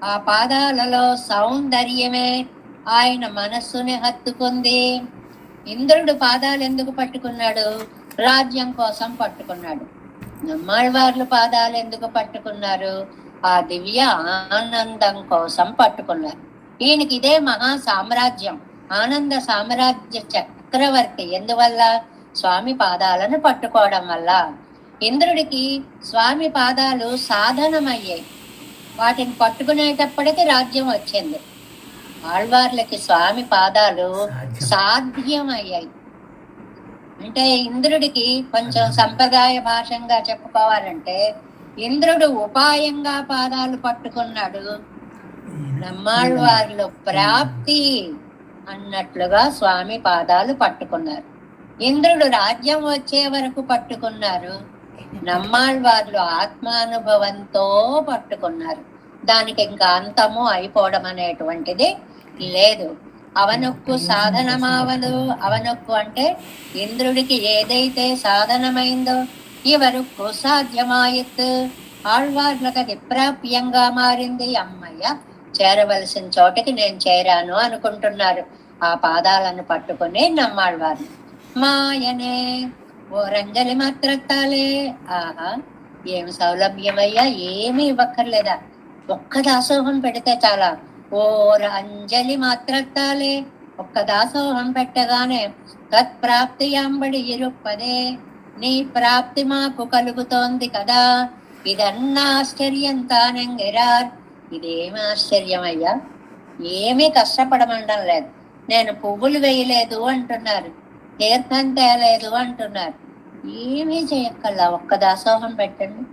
[SPEAKER 1] ఆ పాదాలలో సౌందర్యమే ఆయన మనస్సుని హత్తుకుంది. ఇంద్రుడు పాదాలు ఎందుకు పట్టుకున్నాడు? రాజ్యం కోసం పట్టుకున్నాడు. నమ్మాళ్ళవార్లు పాదాలు ఎందుకు పట్టుకున్నారు? ఆ దివ్య ఆనందం కోసం పట్టుకున్నారు. ఈయనకి ఇదే మహా సామ్రాజ్యం, ఆనంద సామ్రాజ్య చక్రవర్తి. ఎందువల్ల? స్వామి పాదాలను పట్టుకోవడం వల్ల. ఇంద్రుడికి స్వామి పాదాలు సాధనమయ్యాయి. వాటిని పట్టుకునేటప్పటికి రాజ్యం వచ్చింది. ఆళ్వార్లకి స్వామి పాదాలు సాధ్యమయ్యాయి. అంటే ఇంద్రుడికి కొంచెం సంప్రదాయ భాషంగా చెప్పుకోవాలంటే ఇంద్రుడు ఉపాయంగా పాదాలు పట్టుకున్నాడు, నమ్మాళ్ళవార్లు ప్రాప్తి అన్నట్లుగా స్వామి పాదాలు పట్టుకున్నారు. ఇంద్రుడు రాజ్యం వచ్చే వరకు పట్టుకున్నారు, నమ్మాళ్ళవార్లు ఆత్మానుభవంతో పట్టుకున్నారు. దానికి ఇంకా అంతము అయిపోవడం అనేటువంటిది లేదు. అవనొక్కు సాధనమావదు. అవనొక్కు అంటే ఇంద్రుడికి ఏదైతే సాధనమైందో ఇవరకు సాధ్యమాయత్. ఆళ్వార్లకు అది ప్రాప్యంగా మారింది. అమ్మయ్య, చేరవలసిన చోటికి నేను చేరాను అనుకుంటున్నారు ఆ పాదాలను పట్టుకుని నమ్మాళ్వారు. మాయనే ఓ రంజలి మాత్రత్తాలే. ఆహా, ఏమి సౌలభ్యమయ్యా, ఏమీ ఇవ్వక్కర్లేదా? ఒక్క దాసోహం పెడితే చాలా. ఓ అంజలి మాత్రత్తాలే, ఒక్క దాసోహం పెట్టగానే తత్ప్రాప్తి అంబడి ఇరుప్పదే, నీ ప్రాప్తి మాకు కలుగుతోంది కదా. ఇదన్నా ఆశ్చర్యం తానెంగిరార్. ఇదేమి ఆశ్చర్యమయ్యా, ఏమీ కష్టపడమండం లేదు. నేను పువ్వులు వేయలేదు అంటున్నారు, తీర్థం తేలేదు అంటున్నారు. ఏమీ చేయక్కల్లా, ఒక్క దాసోహం పెట్టండి,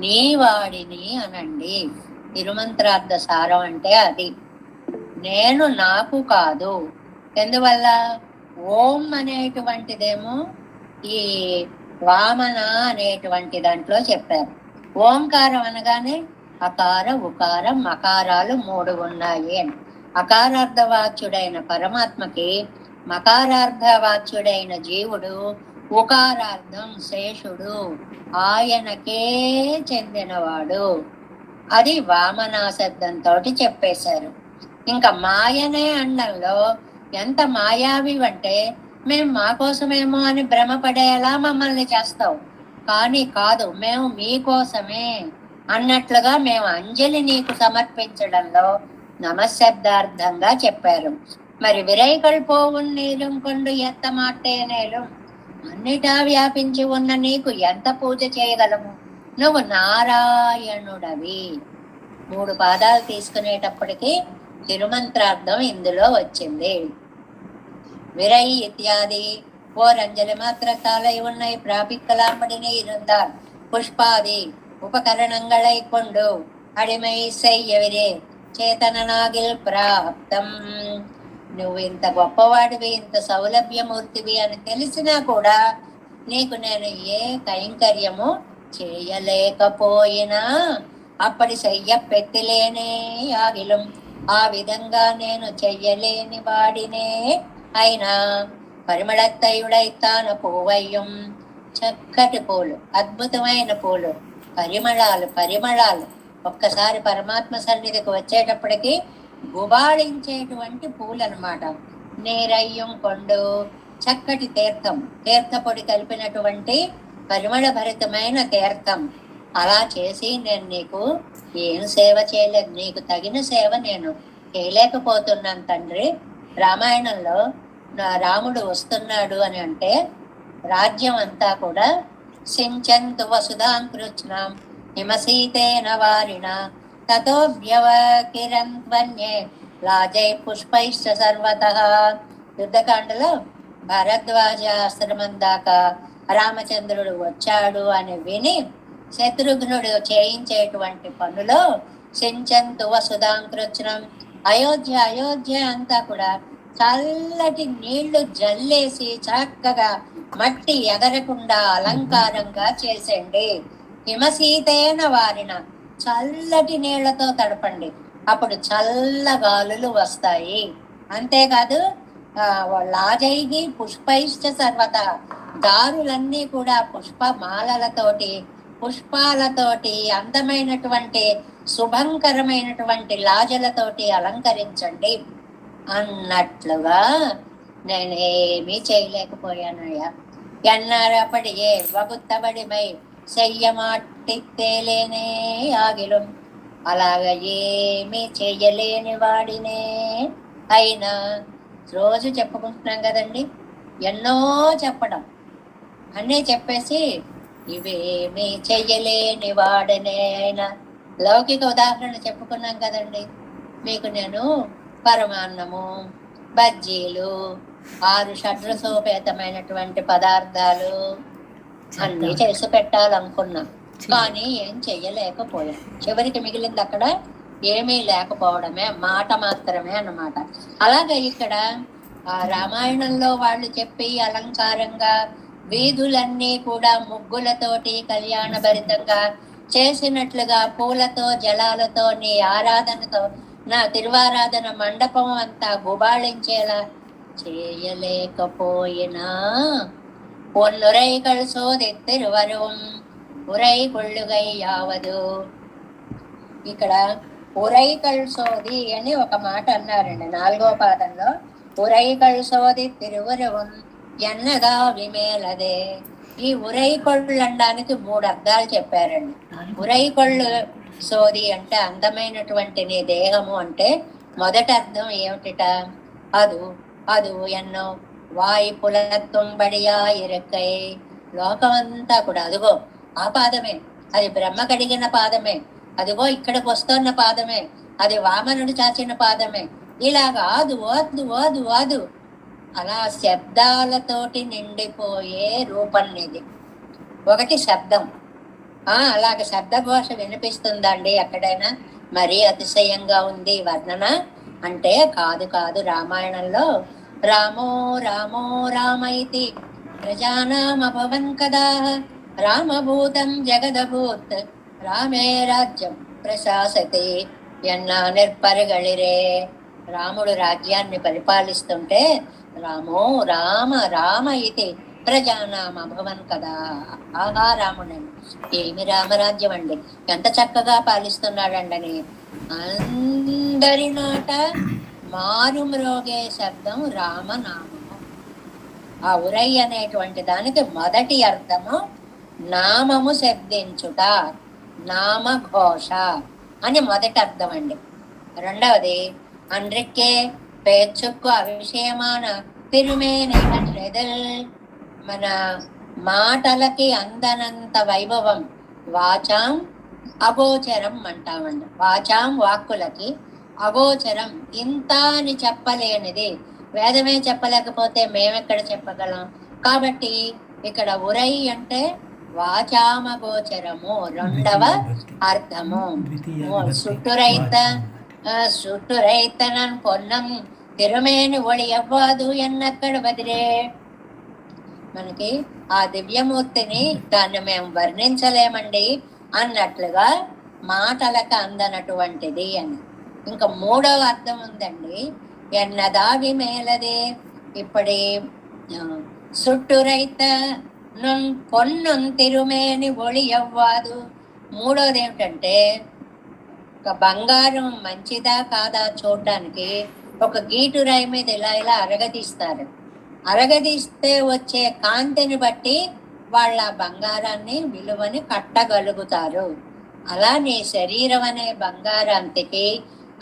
[SPEAKER 1] నీ వాడిని అనండి. తిరుమంత్రార్థ సారం అంటే అది. నేను నాకు కాదు. ఎందువల్ల? ఓం అనేటువంటిదేమో ఈ వామన అనేటువంటి దాంట్లో చెప్పారు. ఓంకారం అనగానే అకార ఉకార మకారాలు 3 ఉన్నాయి అని. అకారార్థవాచ్యుడైన పరమాత్మకి మకారార్థవాచ్యుడైన జీవుడు, ఉకారార్థం శేషుడు, ఆయనకే చెందినవాడు. అది వామనా శబ్దంతో చెప్పేశారు. ఇంకా మాయనే అండంలో ఎంత మాయావి అంటే, మేము మా కోసమేమో అని భ్రమపడేలా మమ్మల్ని చేస్తావు, కానీ కాదు, మేము మీకోసమే అన్నట్లుగా మేము అంజలి నీకు సమర్పించడంలో నమశబ్దార్థంగా చెప్పారు. మరి విరైకల్ పోవున్ నీలం కొండు ఎత్త మాటేనేలు, అన్నిటా వ్యాపించి ఉన్న నీకు ఎంత పూజ చేయగలము? నువ్వు నారాయణుడవి. 3 పాదాలు తీసుకునేటప్పటికి తిరుమంత్రార్థం ఇందులో వచ్చింది. విరై ఇత్యాది ఓరంజలి మాత్ర కాలై ఉన్నై ప్రాపిక్కలాంపడిని இருந்தால் పుష్పాది ఉపకరణங்களை கொண்டு అడిమై செய்யவிரே చేతననాగిల్ ప్రాప్తం. నువ్వు ఇంత గొప్పవాడివి, ఇంత సౌలభ్యమూర్తివి అని తెలిసినా కూడా నీకు నేను ఏ కైంకర్యము చేయలేకపోయినా అప్పటి చెయ్య పెట్టలేనే ఆగిలం, ఆ విధంగా నేను చెయ్యలేని వాడినే అయినా పరిమళత్తయుడైతాన పూవయ్యం. చక్కటి పూలు, అద్భుతమైన పూలు, పరిమళాలు ఒక్కసారి పరమాత్మ సన్నిధికి వచ్చేటప్పటికి గుబాళించేటువంటి పూలు అనమాట. నీరయ్యం కొండు, చక్కటి తీర్థం, తీర్థపొడి కలిపినటువంటి పరిమళ భరితమైన తీర్థం. అలా చేసి నేను నీకు ఏం సేవ చేయలేదు, నీకు తగిన సేవ నేను చేయలేకపోతున్నాను తండ్రి. రామాయణంలో రాముడు వస్తున్నాడు అని అంటే రాజ్యం అంతా కూడా సించంతు వసుధాం కృష్ణం హిమసీతేన వారిణ తతోభ్యవకిరన్వన్యే లాజై పుష్పైశ్చ సర్వతః. యుద్ధకాండలో భరద్వాజ ఆశ్రమం దాకా రామచంద్రుడు వచ్చాడు అని విని శత్రుఘ్నుడు చేయించేటువంటి పనులో సించంతు వసుధాం కృష్ణం, అయోధ్య అంతా కూడా చల్లటి నీళ్లు జల్లేసి చక్కగా మట్టి ఎగరకుండా అలంకారంగా చేసండి. హిమసీతేన వారిన, చల్లటి నీళ్లతో తడపండి, అప్పుడు చల్ల గాలులు వస్తాయి. అంతేకాదు లాజైగి పుష్పైశ్చ సర్వత, దారులన్నీ కూడా పుష్పమాలలతోటి పుష్పాలతోటి అందమైనటువంటి శుభంకరమైనటువంటి లాజలతోటి అలంకరించండి అన్నట్లుగా నేనేమీ చేయలేకపోయానయ్యా. ఎన్నరపడియే వగుత్తబడిమై చెయ్యమాట్టిత్తేలేనే ఆగిలం, అలాగ ఏమీ చెయ్యలేని వాడినే అయినా. రోజు చెప్పుకుంటున్నాం కదండి, ఎన్నో చెప్పడం, అన్నీ చెప్పేసి ఇవేమీ చెయ్యలేని వాడనే అయినా. లౌకిక ఉదాహరణ చెప్పుకున్నాం కదండి, మీకు నేను పరమాన్నము, బజ్జీలు, 6 షడ్రసోపేతమైనటువంటి పదార్థాలు అన్నీ చేసి పెట్టాలనుకున్నా, కానీ ఏం చెయ్యలేకపోయాం. చివరికి మిగిలింది అక్కడ ఏమీ లేకపోవడమే, మాట మాత్రమే అన్నమాట. అలాగే ఇక్కడ రామాయణంలో వాళ్ళు చెప్పి అలంకారంగా వీధులన్నీ కూడా ముగ్గులతోటి కళ్యాణ భరితంగా చేసినట్లుగా పూలతో జలాలతో నీ ఆరాధనతో నా తిరువారాధన మండపం అంతా గుబాళించేలా చేయలేకపోయినా పొన్నురైகள் சோதித்திருவரும் உரை கொள்ளுகை యావదు. ఇక్కడ ఉరైకల్ సోది అని ఒక మాట అన్నారండి 4వ పాదంలో. ఉరైకల్ సోది తిరువరువం ఎన్నదా విమేలదే. ఈ ఉరైకొళ్ళు అనడానికి 3 అర్థాలు చెప్పారండి. ఉరైకొళ్ళు సోది అంటే అందమైనటువంటి నీ దేహము అంటే మొదటి అర్థం ఏమిటిట? అది ఎన్నో వాయి పులత్తుంబడియా ఇరక్కై. లోకమంతా కూడా అదిగో ఆ పాదమే, అది బ్రహ్మ కడిగిన పాదమే. అదిగో ఇక్కడికి వస్తున్న పాదమే, అది వామనుడు చాచిన పాదమే, ఇలా కాదు వద్దు వద్దు వద్దు, అలా శబ్దాలతోటి నిండిపోయే రూపం ఇది. ఒకటి శబ్దం, అలాగ శబ్దఘోష వినిపిస్తుందండి ఎక్కడైనా? మరీ అతిశయంగా ఉంది వర్ణన అంటే కాదు కాదు. రామాయణంలో రామో రామో రామైతి ప్రజానామభవన్ కదా, రామభూతం జగదభూత్ రామే రాజ్యం ప్రశాసతే ఎన్నా నిర్పరగళిరే. రాముడు రాజ్యాన్ని పరిపాలిస్తుంటే రామో రామ రామ ఇది ప్రజానామభవన్ కదా. ఆహా రాముడని, ఏమి రామరాజ్యం అండి, ఎంత చక్కగా పాలిస్తున్నాడండని అందరి నోట మారుమ్రోగే శబ్దం రామనామము. ఆ ఉరై అనేటువంటి దానికి మొదటి అర్థము నామము శబ్దించుట, నామఘోష అని మొదటి అర్థం అండి. రెండవది అన్రిక్కే పేర్చుక్కు అవిషయమాన తిరుమేనెదల్, మన మాటలకి అందనంత వైభవం వాచాం అగోచరం అంటామండి. వాచాం వాక్కులకి, అగోచరం ఇంత అని చెప్పలేనిది. వేదమే చెప్పలేకపోతే మేమెక్కడ చెప్పగలం? కాబట్టి ఇక్కడ ఉరై అంటే వాచామగోచరము రెండవ అర్థము. సుట్టురైతనన్ పొన్నం తిరుమేని ఒళి ఎవ్వదు ఎన్నక్కడ బదిరే. మనకి ఆ దివ్యమూర్తిని దాన్ని మేము వర్ణించలేమండి అన్నట్లుగా మాటలకు అందనటువంటిది అని. ఇంకా మూడవ అర్థం ఉందండి, ఎన్నదావి మేలదే. ఇప్పటి సుట్టురైత పొన్నం తిరుమేని ఒళి ఎవ్వదు. మూడోది ఏమిటంటే, ఒక బంగారం మంచిదా కాదా చూడడానికి ఒక గీటురాయి మీద ఇలా ఇలా అరగదీస్తారు. అరగదీస్తే వచ్చే కాంతిని బట్టి వాళ్ళ బంగారాన్ని విలువని కట్టగలుగుతారు. అలా నీ శరీరం అనే బంగారాంతికి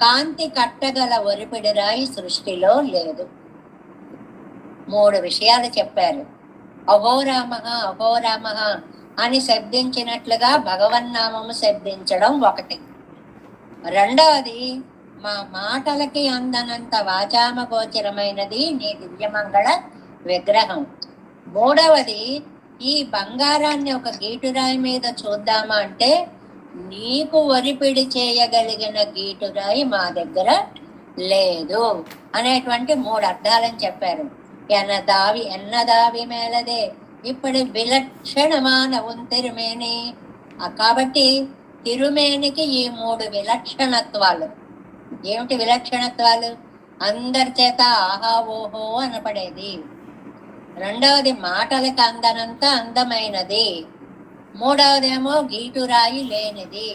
[SPEAKER 1] కాంతి కట్టగల ఒరిపిడి రాయి సృష్టిలో లేదు. మూడు విషయాలు చెప్పారు. అహోరామ అహోరామ అని శబ్దించినట్లుగా భగవన్నామము శబ్దించడం ఒకటి. రెండవది మా మాటలకి అందనంత వాచామ గోచరమైనది నీ దివ్యమంగళ విగ్రహం. మూడవది ఈ బంగారాన్ని ఒక గీటురాయి మీద చూద్దామా అంటే నీకు ఒరిపిడి చేయగలిగిన గీటురాయి మా దగ్గర లేదు అనేటువంటి మూడు అర్థాలని చెప్పారు. ఎన్నదావి మేలదే ఇప్పుడు విలక్షణమాన తిరుమేని. కాబట్టి తిరుమేనికి ఈ మూడు విలక్షణత్వాలు. ఏమిటి విలక్షణత్వాలు? అందరి చేత ఆహా ఓహో అనపడేది. రెండవది మాటలకు అందనంత అందమైనది. మూడవదేమో గీటురాయి లేనిది.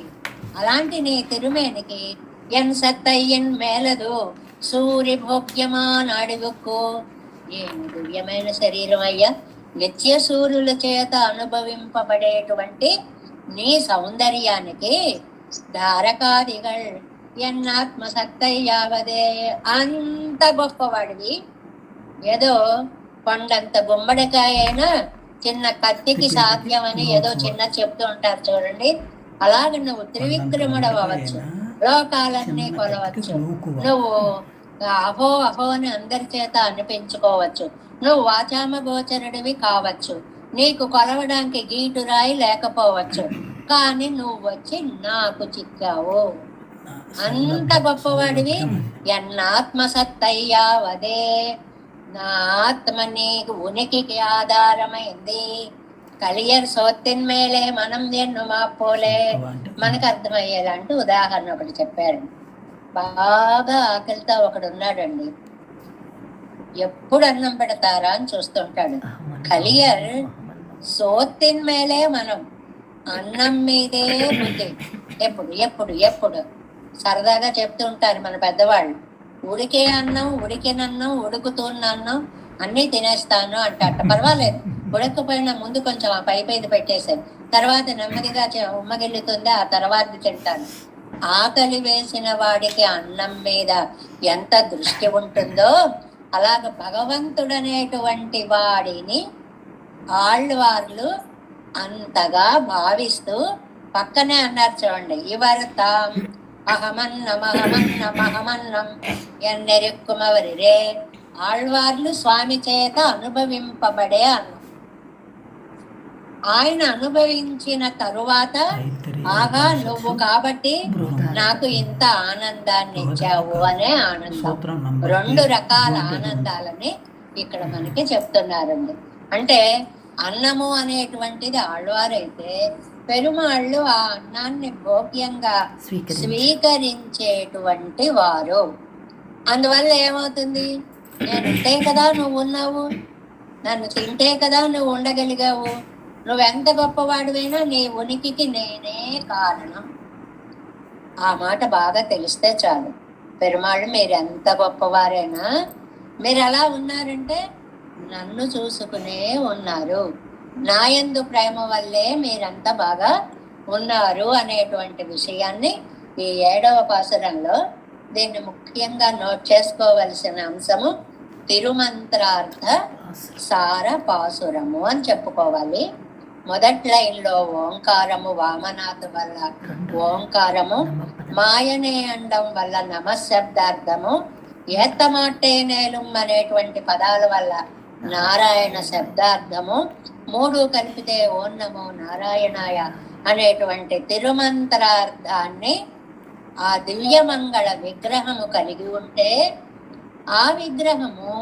[SPEAKER 1] అలాంటి నీ తిరుమేనికి ఎన్ సత్తయ్యన్ మేలదు సూరి భోగ్యమాన్ అడుగుకు. ఏమి దివ్యమైన శరీరం అయ్యా! నిత్య సూర్యుల చేత అనుభవింపబడేటువంటి నీ సౌందర్యానికి ధారకాదిగల్ ఎన్నాత్మసత్తయ్యావదే. అంత గొప్పవాడివి. ఏదో కొండంత గుమ్మడికాయ అయినా చిన్న కత్తికి సాధ్యమని ఏదో చిన్న చెప్తూ ఉంటారు చూడండి. అలాగే నువ్వు త్రివిక్రముడు అవ్వచ్చు, లోకాలన్నీ కొలవచ్చు, నువ్వు అహో అహో అని అందరి చేత అనిపించుకోవచ్చు, నువ్వు వాచామ గోచరుడివి కావచ్చు, నీకు కొలవడానికి గీటురాయి లేకపోవచ్చు, కానీ నువ్వు వచ్చి నాకు చిక్కావు. అంత గొప్పవాడివి. ఎన్నాత్మసత్తయ్యావదే, నా ఆత్మ నీకు ఉనికికి ఆధారమైంది. కలియర్ సోత్తిన్ మేలే మనం ఎన్ను మాపోలే. మనకు అర్థమయ్యేలాంటి ఉదాహరణ ఒకటి చెప్పారు. బాగా ఆకలితో ఒకడు ఉన్నాడండి. ఎప్పుడు అన్నం పెడతారా అని చూస్తుంటాడు. కలియర్ సోత్తిన్ మేలే మనం, అన్నం మీదే బుద్ధి. ఎప్పుడు ఎప్పుడు ఎప్పుడు సరదాగా చెప్తూ ఉంటారు మన పెద్దవాళ్ళు. ఉడికే అన్నం, ఉడికినన్నం, ఉడుకుతున్న అన్నం అన్నీ తినేస్తాను అంటాట. పర్వాలేదు, ఉడకపోయినా ముందు కొంచెం ఆ పైపైది పెట్టేశాను, తర్వాత నెమ్మదిగా ఉమ్మగిల్లుతుంది, ఆ తర్వాత తింటాను. ఆకలి వేసిన వాడికి అన్నం మీద ఎంత దృష్టి ఉంటుందో అలాగ భగవంతుడనేటువంటి వాడిని ఆళ్వార్లు అంతగా భావిస్తూ పక్కనే అన్నారు చూడండి, ఇవర్తాం అహమన్నమహమన్నమహమన్నం ఎన్నెరుక్కుమవరిరే, ఆళ్వార్లు స్వామి చేత అనుభవింపబడే అన్నం. ఆయన అనుభవించిన తరువాత ఆగా నువ్వు కాబట్టి నాకు ఇంత ఆనందాన్ని ఇచ్చావు అనే ఆనందం. 2 రకాల ఆనందాలని ఇక్కడ మనకి చెప్తున్నారండి. అంటే అన్నము అనేటువంటిది ఆళ్వారైతే, పెరుమాళ్ళు ఆ అన్నాన్ని భోగ్యంగా స్వీకరించేటువంటి వారు. అందువల్ల ఏమవుతుంది, నేనుంటే కదా నువ్వు ఉన్నావు, నన్ను తింటే కదా నువ్వు ఉండగలిగావు, నువ్వెంత గొప్పవాడివైనా నీ ఉనికికి నేనే కారణం. ఆ మాట బాగా తెలిస్తే చాలు. పెరుమాళ్ళు మీరు ఎంత గొప్పవారైనా మీరు ఎలా ఉన్నారంటే నన్ను చూసుకునే ఉన్నారు, నాయందు ప్రేమ వల్లే మీరంత బాగా ఉన్నారు అనేటువంటి విషయాన్ని ఈ 7వ పాసురంలో దీన్ని ముఖ్యంగా నోట్ చేసుకోవలసిన అంశము తిరుమంత్రార్థ సార పాసురము అని చెప్పుకోవాలి. మొదటి లైన్లో ఓంకారము వామనాథ్ వల్ల ఓంకారము, మాయనే అండం వల్ల నమశబ్దార్థము, ఏత్తమాటే నేలం అనేటువంటి పదాల వల్ల నారాయణ శబ్దార్థము, 3 కలిపితే ఓం నమో నారాయణాయ అనేటువంటి తిరుమంత్రార్థాన్ని ఆ దివ్యమంగళ విగ్రహము కలిగి ఉంటే, ఆ విగ్రహము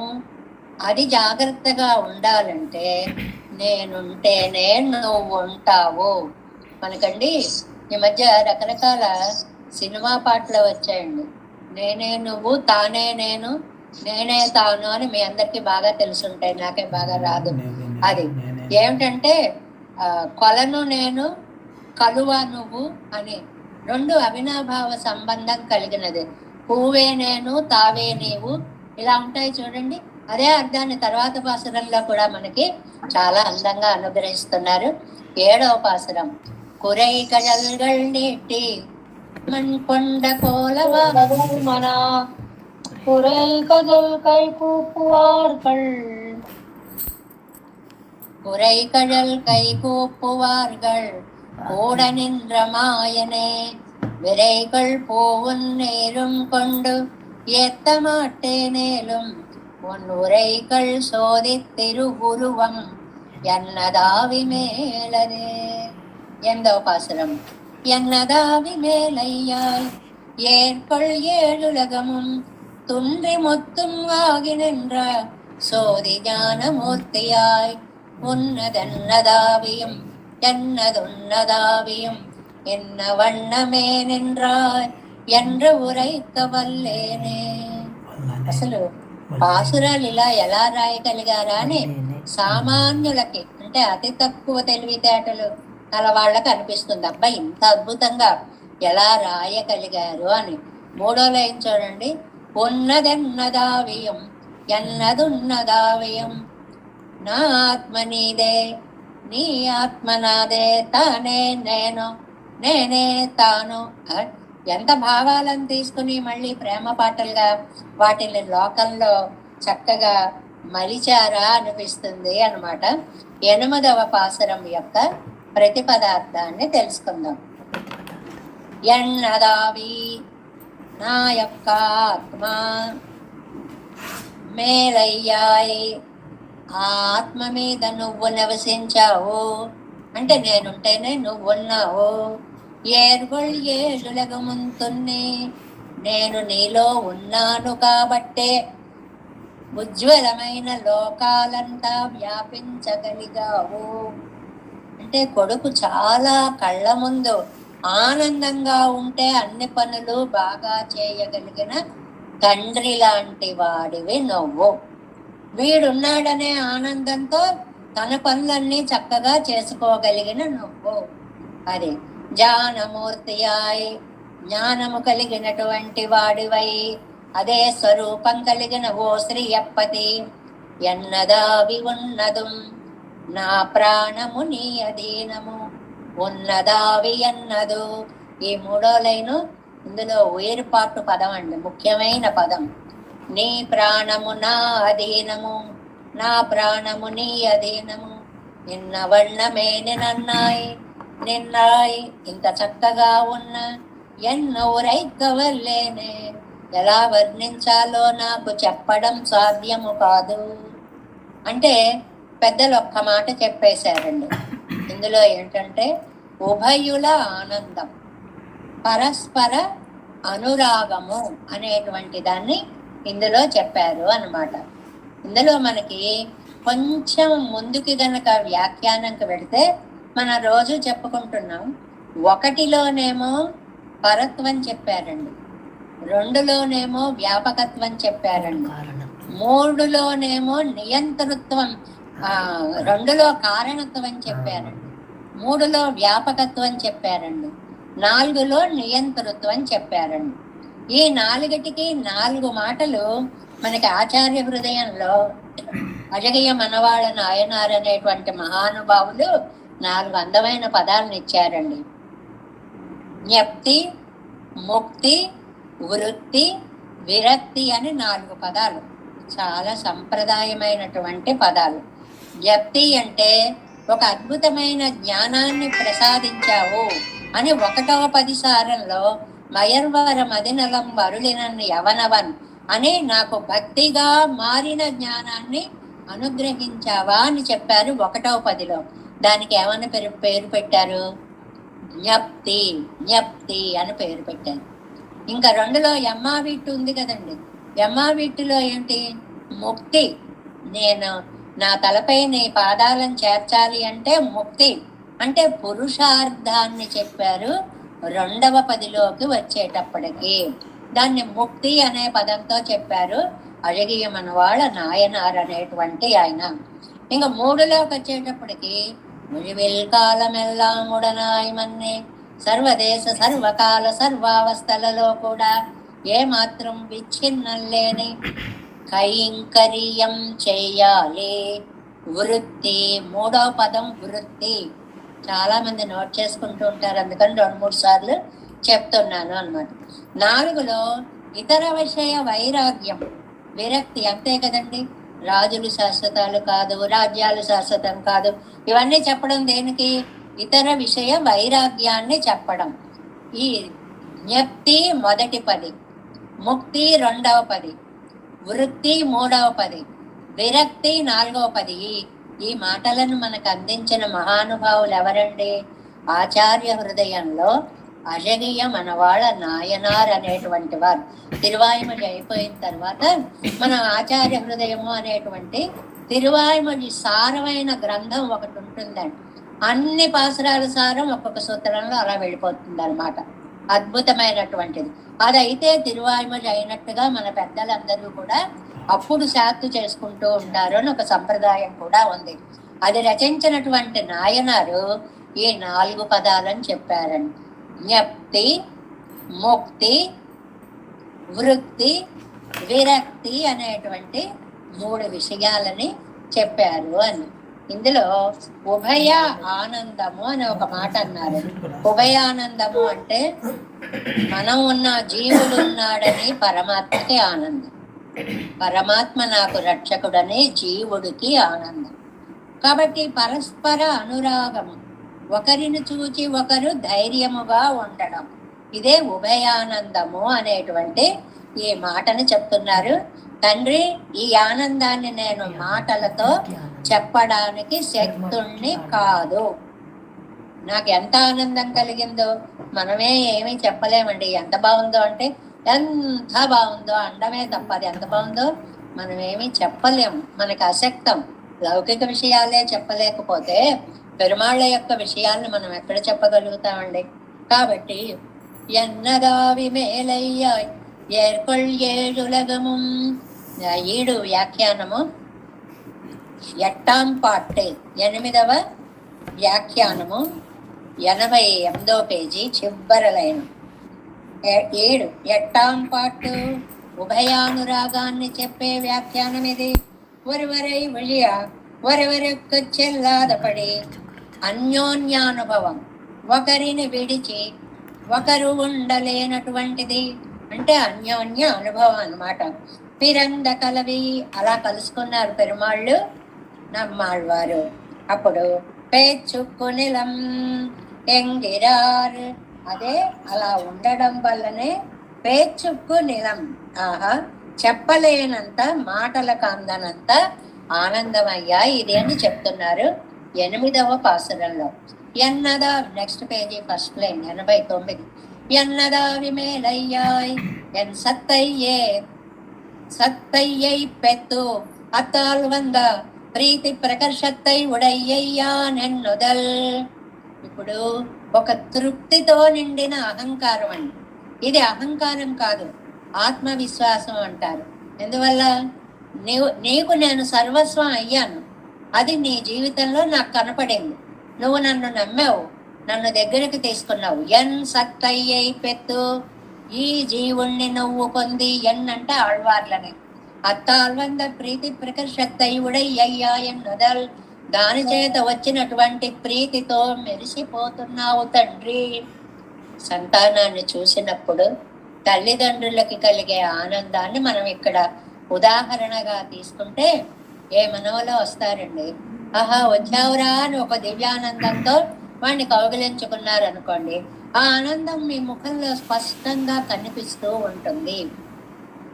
[SPEAKER 1] అది జాగ్రత్తగా ఉండాలంటే నేనుంటేనే నువ్వు ఉంటావు. మనకండి ఈ మధ్య రకరకాల సినిమా పాటలు వచ్చాయండి. నేనే నువ్వు, తానే నేను, నేనే తాను అని మీ అందరికీ బాగా తెలుసుంటాయి, నాకే బాగా రాదు. అది ఏమిటంటే కొలను నేను, కలువ నువ్వు అని 2 అవినాభావ సంబంధం కలిగినది. పువ్వే నేను, తావే నీవు, ఇలా ఉంటాయి చూడండి. అదే అర్థాన్ని తర్వాత పాసురంలో కూడా మనకి చాలా అందంగా అనుగ్రహిస్తున్నారు. 7వ పాసురం, కురై కజల్గల్ నీటి మణ్ కొండ కోలవామనా, కురై కజల్ కై కూపువార్గల్, குறை கழல் கை கூப்புவார்கள் கூட நின்ற மாயனே, விரைகள் போவும் நேரும் கொண்டு ஏத்த மாட்டேனேலும் உன் உரைகள் சோதித்திருவுருவம் என்னதாவி மேலதே. 8వ பாசுரம், என்னதாவி மேலையாய் ஏற்கொள் ஏழுலகமும் துன்றி மொத்தும் ஆகி நின்ற சோதி ஞானமூர்த்தியாய், உன்னதன்னதாவியும் என்னதுன்னதாவியும் என்ன வண்ணமே நின்றாய் என்று ఉరైక వల్లేనే. అసలు పాసురాలు ఇలా ఎలా రాయగలిగారా అని సామాన్యులకి, అంటే అతి తక్కువ తెలివితేటలు గల వాళ్ళకి అనిపిస్తుంది, అబ్బాయి ఇంత అద్భుతంగా ఎలా రాయగలిగారు అని. 3వ లైన్ చూడండి, ఉన్నదెన్నదావియం ఎన్నదున్నదావియం, నా ఆత్మ నీదే నీ ఆత్మ నాదే, తానే నేను నేనే తాను. ఎంత భావాలను తీసుకుని మళ్ళీ ప్రేమ పాటలుగా వాటిని లోకంలో చక్కగా మలిచారా అనిపిస్తుంది అన్నమాట. 8వ పాసురం యొక్క ప్రతిపదార్థాన్ని తెలుసుకుందాం. ఎన్నదావి నా యొక్క ఆత్మ మేలయ్యాయి, ఆ ఆత్మ మీద నువ్వు నివసించావు అంటే నేనుంటేనే నువ్వున్నావు. ఏర్గొళ్ ఏడులగముంతున్నే, నేను నీలో ఉన్నాను కాబట్టే ఉజ్వలమైన లోకాలంతా వ్యాపించగలిగావు. అంటే కొడుకు చాలా కళ్ళ ముందు ఆనందంగా ఉంటే అన్ని పనులు బాగా చేయగలిగిన తండ్రి లాంటి వాడివి నువ్వు. వీడున్నాడనే ఆనందంతో తన పనులన్నీ చక్కగా చేసుకోగలిగిన నువ్వు. అది జ్ఞానమూర్తియాయి, జ్ఞానము కలిగినటువంటి వాడివై, అదే స్వరూపం కలిగిన ఓ శ్రీయప్పతి. ఎన్నదావి ఉన్నదుం నా ప్రాణము నీ అధీనము, ఉన్నదావి ఎన్నదు. ఈ 3వ లైను ఇందులో వేరుపాటు పదం అండి, ముఖ్యమైన పదం. నీ ప్రాణము నా అధీనము, నా ప్రాణము నీ అధీనము, నిన్న వన్నమేని నన్నాయి నిన్నాయ్ ఇంత చక్కగా ఉన్న ఎన్నోరైకవల్లేనే ఎలా వర్ణించాలో నాకు చెప్పడం సాధ్యము కాదు. అంటే పెద్దలు ఒక్క మాట చెప్పేశారండి. ఇందులో ఏంటంటే ఉభయుల ఆనందం, పరస్పర అనురాగము అనేటువంటి దాన్ని ఇందులో చెప్పారు అన్నమాట. ఇందులో మనకి కొంచెం ముందుకి గనక వ్యాఖ్యానంకి వెళితే మన రోజు చెప్పుకుంటున్నాం, ఒకటిలోనేమో పరత్వం చెప్పారండి, రెండులోనేమో వ్యాపకత్వం చెప్పారండి, మూడులోనేమో నియంతృత్వం, రెండులో కారణత్వం చెప్పారండి, మూడులో వ్యాపకత్వం చెప్పారండి, నాలుగులో నియంతృత్వం చెప్పారండి. ఈ నాలుగిటికి 4 మాటలు మనకి ఆచార్య హృదయంలో అజగయ్య మనవాళ్ళ నాయనార్ అనేటువంటి మహానుభావులు 4 అందమైన పదాలను ఇచ్చారండి. జ్ఞప్తి, ముక్తి, వృత్తి, విరక్తి అని 4 పదాలు, చాలా సంప్రదాయమైనటువంటి పదాలు. జ్ఞప్తి అంటే ఒక అద్భుతమైన జ్ఞానాన్ని ప్రసాదించావు అని 1వ పదిసారంలో మయర్వర మదినలం వరులినన్ను యవనవన్ అని నాకు భక్తిగా మారిన జ్ఞానాన్ని అనుగ్రహించావా అని చెప్పారు 1వ పదిలో. దానికి ఏమని పేరు పెట్టారు? జ్ఞప్తి, జ్ఞప్తి అని పేరు పెట్టారు. ఇంకా 2లో యమ్మావిట్టు ఉంది కదండి, యమ్మావిట్టులో ఏంటి? ముక్తి. నేను నా తలపై నీ పాదాలను చేర్చాలి అంటే ముక్తి, అంటే పురుషార్థాన్ని చెప్పారు 2వ పదిలోకి వచ్చేటప్పటికి. దాన్ని ముక్తి అనే పదంతో చెప్పారు అழகிய మనవాళ్ళ నాయనార్ అనేటువంటి ఆయన. ఇంకా 3లోకి వచ్చేటప్పటికి ముழிవిల్ కాలమెల్లాం ఉడనాయమన్నే, సర్వదేశ సర్వకాల సర్వావస్థలలో కూడా ఏ మాత్రం విచ్ఛిన్నం లేని కైంకర్యం చేయాలి. వృత్తి, 3వ పదం వృత్తి. చాలా మంది నోట్ చేసుకుంటూ ఉంటారు, అందుకని 2-3 సార్లు చెప్తున్నాను అన్నమాట. 4లో ఇతర విషయ వైరాగ్యం, విరక్తి. అంతే కదండి, రాజులు శాశ్వతాలు కాదు, రాజ్యాలు శాశ్వతం కాదు, ఇవన్నీ చెప్పడం దేనికి? ఇతర విషయ వైరాగ్యాన్ని చెప్పడం. ఈ జ్ఞప్తి మొదటి పది, ముక్తి 2వ పది, వృత్తి 3వ పది, విరక్తి 4వ పది. ఈ మాటలను మనకు అందించిన మహానుభావులు ఎవరండి? ఆచార్య హృదయంలో అజగయ్య మనవాళ్ళ నాయనార్ అనేటువంటి వారు. తిరువాయిమొഴി అయిపోయిన తర్వాత మన ఆచార్య హృదయము అనేటువంటి తిరువాయిమొഴി సారమైన గ్రంథం ఒకటి ఉంటుందండి. అన్ని పాసురాల సారం ఒక్కొక్క సూత్రంలో అలా వెళ్ళిపోతుంది అనమాట. అద్భుతమైనటువంటిది. అదైతే తిరువాయిమొഴి అయినట్టుగా మన పెద్దలందరూ కూడా అప్పుడు శాక్తి చేసుకుంటూ ఉంటారు అని ఒక సంప్రదాయం కూడా ఉంది. అది రచించినటువంటి నాయనారు ఈ 4 పదాలని చెప్పారండి. జ్ఞప్తి, ముక్తి, వృత్తి, విరక్తి అనేటువంటి 3 విషయాలని చెప్పారు అని. ఇందులో ఉభయ ఆనందము అని ఒక మాట అన్నారు. ఉభయానందము అంటే మనం ఉన్న జీవుడు ఉన్నాడని పరమాత్మకి ఆనందం, పరమాత్మ నాకు రక్షకుడని జీవుడికి ఆనందం. కాబట్టి పరస్పర అనురాగము, ఒకరిని చూచి ఒకరు ధైర్యముగా ఉండడం, ఇదే ఉభయానందము అనేటువంటి ఈ మాటను చెప్తున్నారు. తండ్రి, ఈ ఆనందాన్ని నేను మాటలతో చెప్పడానికి శక్తుణ్ణి కాదు. నాకు ఎంత ఆనందం కలిగిందో మనమే ఏమీ చెప్పలేమండి. ఎంత బాగుందో అంటే ఎంత బాగుందో అండమే తప్ప అది ఎంత బాగుందో మనం ఏమీ చెప్పలేము, మనకు అశక్తం. లౌకిక విషయాలే చెప్పలేకపోతే పెరుమాళ్ళ యొక్క విషయాలను మనం ఎక్కడ చెప్పగలుగుతామండి? కాబట్టి ఎన్నదావి మేలయ్యాయ్ ఏర్కొల్ ఏడులగము, 7 వ్యాఖ్యానము, 8వ పార్ట్ 8వ వ్యాఖ్యానము, 88వ పేజీ చివర లైన్ 7. 8వ పార్ట్ ఉభయానురాగాన్ని చెప్పే వ్యాఖ్యానం ఇది. ఒరువరై ఒழிయ ఒరువరకు చెల్లాదపడి అన్యోన్యానుభవం, ఒకరిని విడిచి ఒకరు ఉండలేనటువంటిది అంటే అన్యోన్య అనుభవం అన్నమాట. పిరంద కలవి, అలా కలుసుకున్నారు పెరుమాళ్ళు నమ్మాళ్ళవారు. అప్పుడు పేచుక్కునిలం ఎంగిరార్. అదే అలా ఉండడం వల్లనే పేచుక్కు నిలం. ఆహా, చెప్పలేనంత, మాటలకు అందనంత ఆనందమయ్యా ఇది అని చెప్తున్నారు 8వ పాసురంలో. ఎన్నదా, నెక్స్ట్ పేజీ ఫస్ట్ లైన్ 89. ఎన్నదా విమేలయ్యాయ్ ఎన్ సత్తయ్యే సత్తయ్యై పెత్తు అత్తాల్ వంద ప్రీతి ప్రకర్షత్తై ఉడయ్యయ్యా నెన్నుదల్. ఇప్పుడు ఒక తృప్తితో నిండిన అహంకారం అండి. ఇది అహంకారం కాదు, ఆత్మవిశ్వాసం అంటారు. ఎందువల్ల? నీకు నేను సర్వస్వం అయ్యాను, అది నీ జీవితంలో నాకు కనపడింది. నువ్వు నన్ను నమ్మావు, నన్ను దగ్గరికి తీసుకున్నావు. ఎన్ సత్తయ్యై పెత్తు, ఈ జీవుణ్ణి నువ్వు పొంది. ఎన్ అంటే ఆళ్వార్లని. అత్తాల్వంద ప్రీతి ప్రకర్షత్తై ఉడయ్యయ్యా ఎన్నుదల్, దాని చేత వచ్చినటువంటి ప్రీతితో మెరిసిపోతున్నావు తండ్రి. సంతానాన్ని చూసినప్పుడు తల్లిదండ్రులకి కలిగే ఆనందాన్ని మనం ఇక్కడ ఉదాహరణగా తీసుకుంటే ఏ మనవలో వస్తారండి, ఆహా వచ్చావురా అని ఒక దివ్యానందంతో వాడిని కౌగిలించుకున్నారనుకోండి, ఆ ఆనందం మీ ముఖంలో స్పష్టంగా కనిపిస్తూ ఉంటుంది.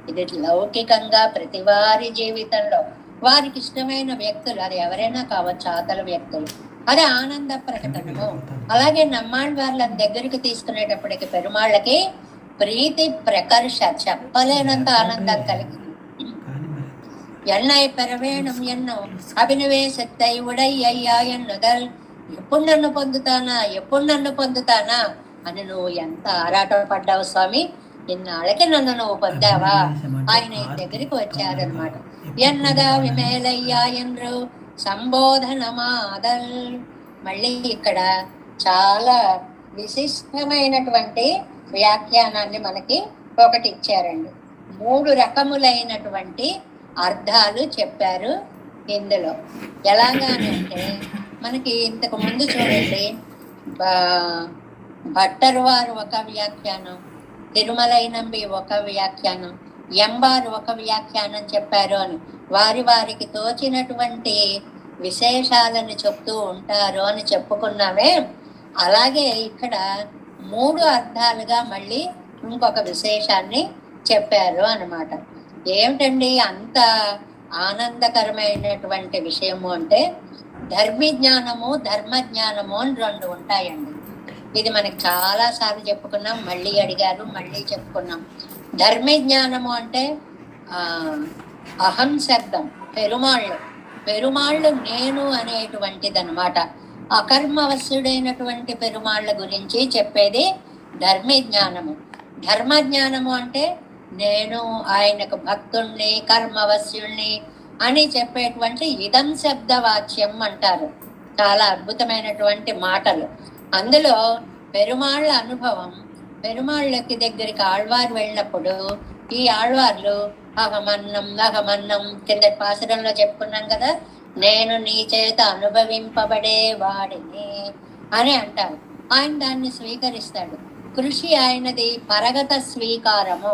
[SPEAKER 1] ఇది లౌకికంగా ప్రతి వారి జీవితంలో వారికి ఇష్టమైన వ్యక్తులు, అది ఎవరైనా కావచ్చు, ఆతల వ్యక్తులు, అది ఆనంద ప్రకటనము. అలాగే నమ్మాళ్ళ వాళ్ళని దగ్గరికి తీసుకునేటప్పటికి పెరుమాళ్ళకి ప్రీతి ప్రకర్ష, చెప్పలేనంత ఆనందం కలిగింది. ఎన్నై పెరవేణం ఎన్నో అభినవేశత్తై ఉడయ్యయ్యా ఎన్నుదల్. ఎప్పుడు నన్ను పొందుతానా, ఎప్పుడు నన్ను పొందుతానా అని నువ్వు ఎంత ఆరాటం పడ్డావు స్వామి, ఇన్నాళ్ళకి నన్ను నువ్వు పొందావా. ఆయన దగ్గరికి వచ్చారనమాట. ఎన్నదా విమేలయ్యా ఎండ్రు సంబోధనమాదల్. మళ్ళీ ఇక్కడ చాలా విశిష్టమైనటువంటి వ్యాఖ్యానాన్ని మనకి ఒకటి ఇచ్చారండి. 3 రకములైనటువంటి అర్థాలు చెప్పారు ఇందులో. ఎలాగానంటే మనకి ఇంతకు ముందు చూడండి, భట్టరు వారు ఒక వ్యాఖ్యానం, తిరుమలైనంబి ఒక వ్యాఖ్యానం, ఎంబారు ఒక వ్యాఖ్యానం చెప్పారు అని వారికి తోచినటువంటి విశేషాలను చెప్తూ ఉంటారు అని చెప్పుకున్నామే. అలాగే ఇక్కడ 3 అర్థాలుగా మళ్ళీ ఇంకొక విశేషాన్ని చెప్పారు అన్నమాట. ఏమిటండి అంత ఆనందకరమైనటువంటి విషయము అంటే, ధర్మజ్ఞానము ధర్మజ్ఞానము అని 2 ఉంటాయండి. ఇది మనకి చాలా సార్లు చెప్పుకున్నాం, మళ్ళీ అడిగారు, మళ్ళీ చెప్పుకున్నాం. ధర్మజ్ఞానము అంటే అహం శబ్దం, పెరుమాళ్ళు నేను అనేటువంటిది అనమాట. అకర్మవశ్యుడైనటువంటి పెరుమాళ్ళ గురించి చెప్పేది ధర్మజ్ఞానము. ధర్మజ్ఞానము అంటే నేను ఆయనకు భక్తుణ్ణి, కర్మవశ్యుణ్ణి అని చెప్పేటువంటి ఇదం శబ్దవాచ్యం అంటారు. చాలా అద్భుతమైనటువంటి మాటలు. అందులో పెరుమాళ్ళ అనుభవం, పెరుమాళ్ళకి దగ్గరికి ఆళ్వారు వెళ్ళినప్పుడు ఈ ఆళ్వార్లు అహమన్నం కింద పాసురంలో చెప్పుకున్నాం కదా, నేను నీ చేత అనుభవింపబడే వాడిని అని అంటారు. ఆయన దాన్ని స్వీకరిస్తాడు. కృషి ఆయనది పరగత స్వీకారము,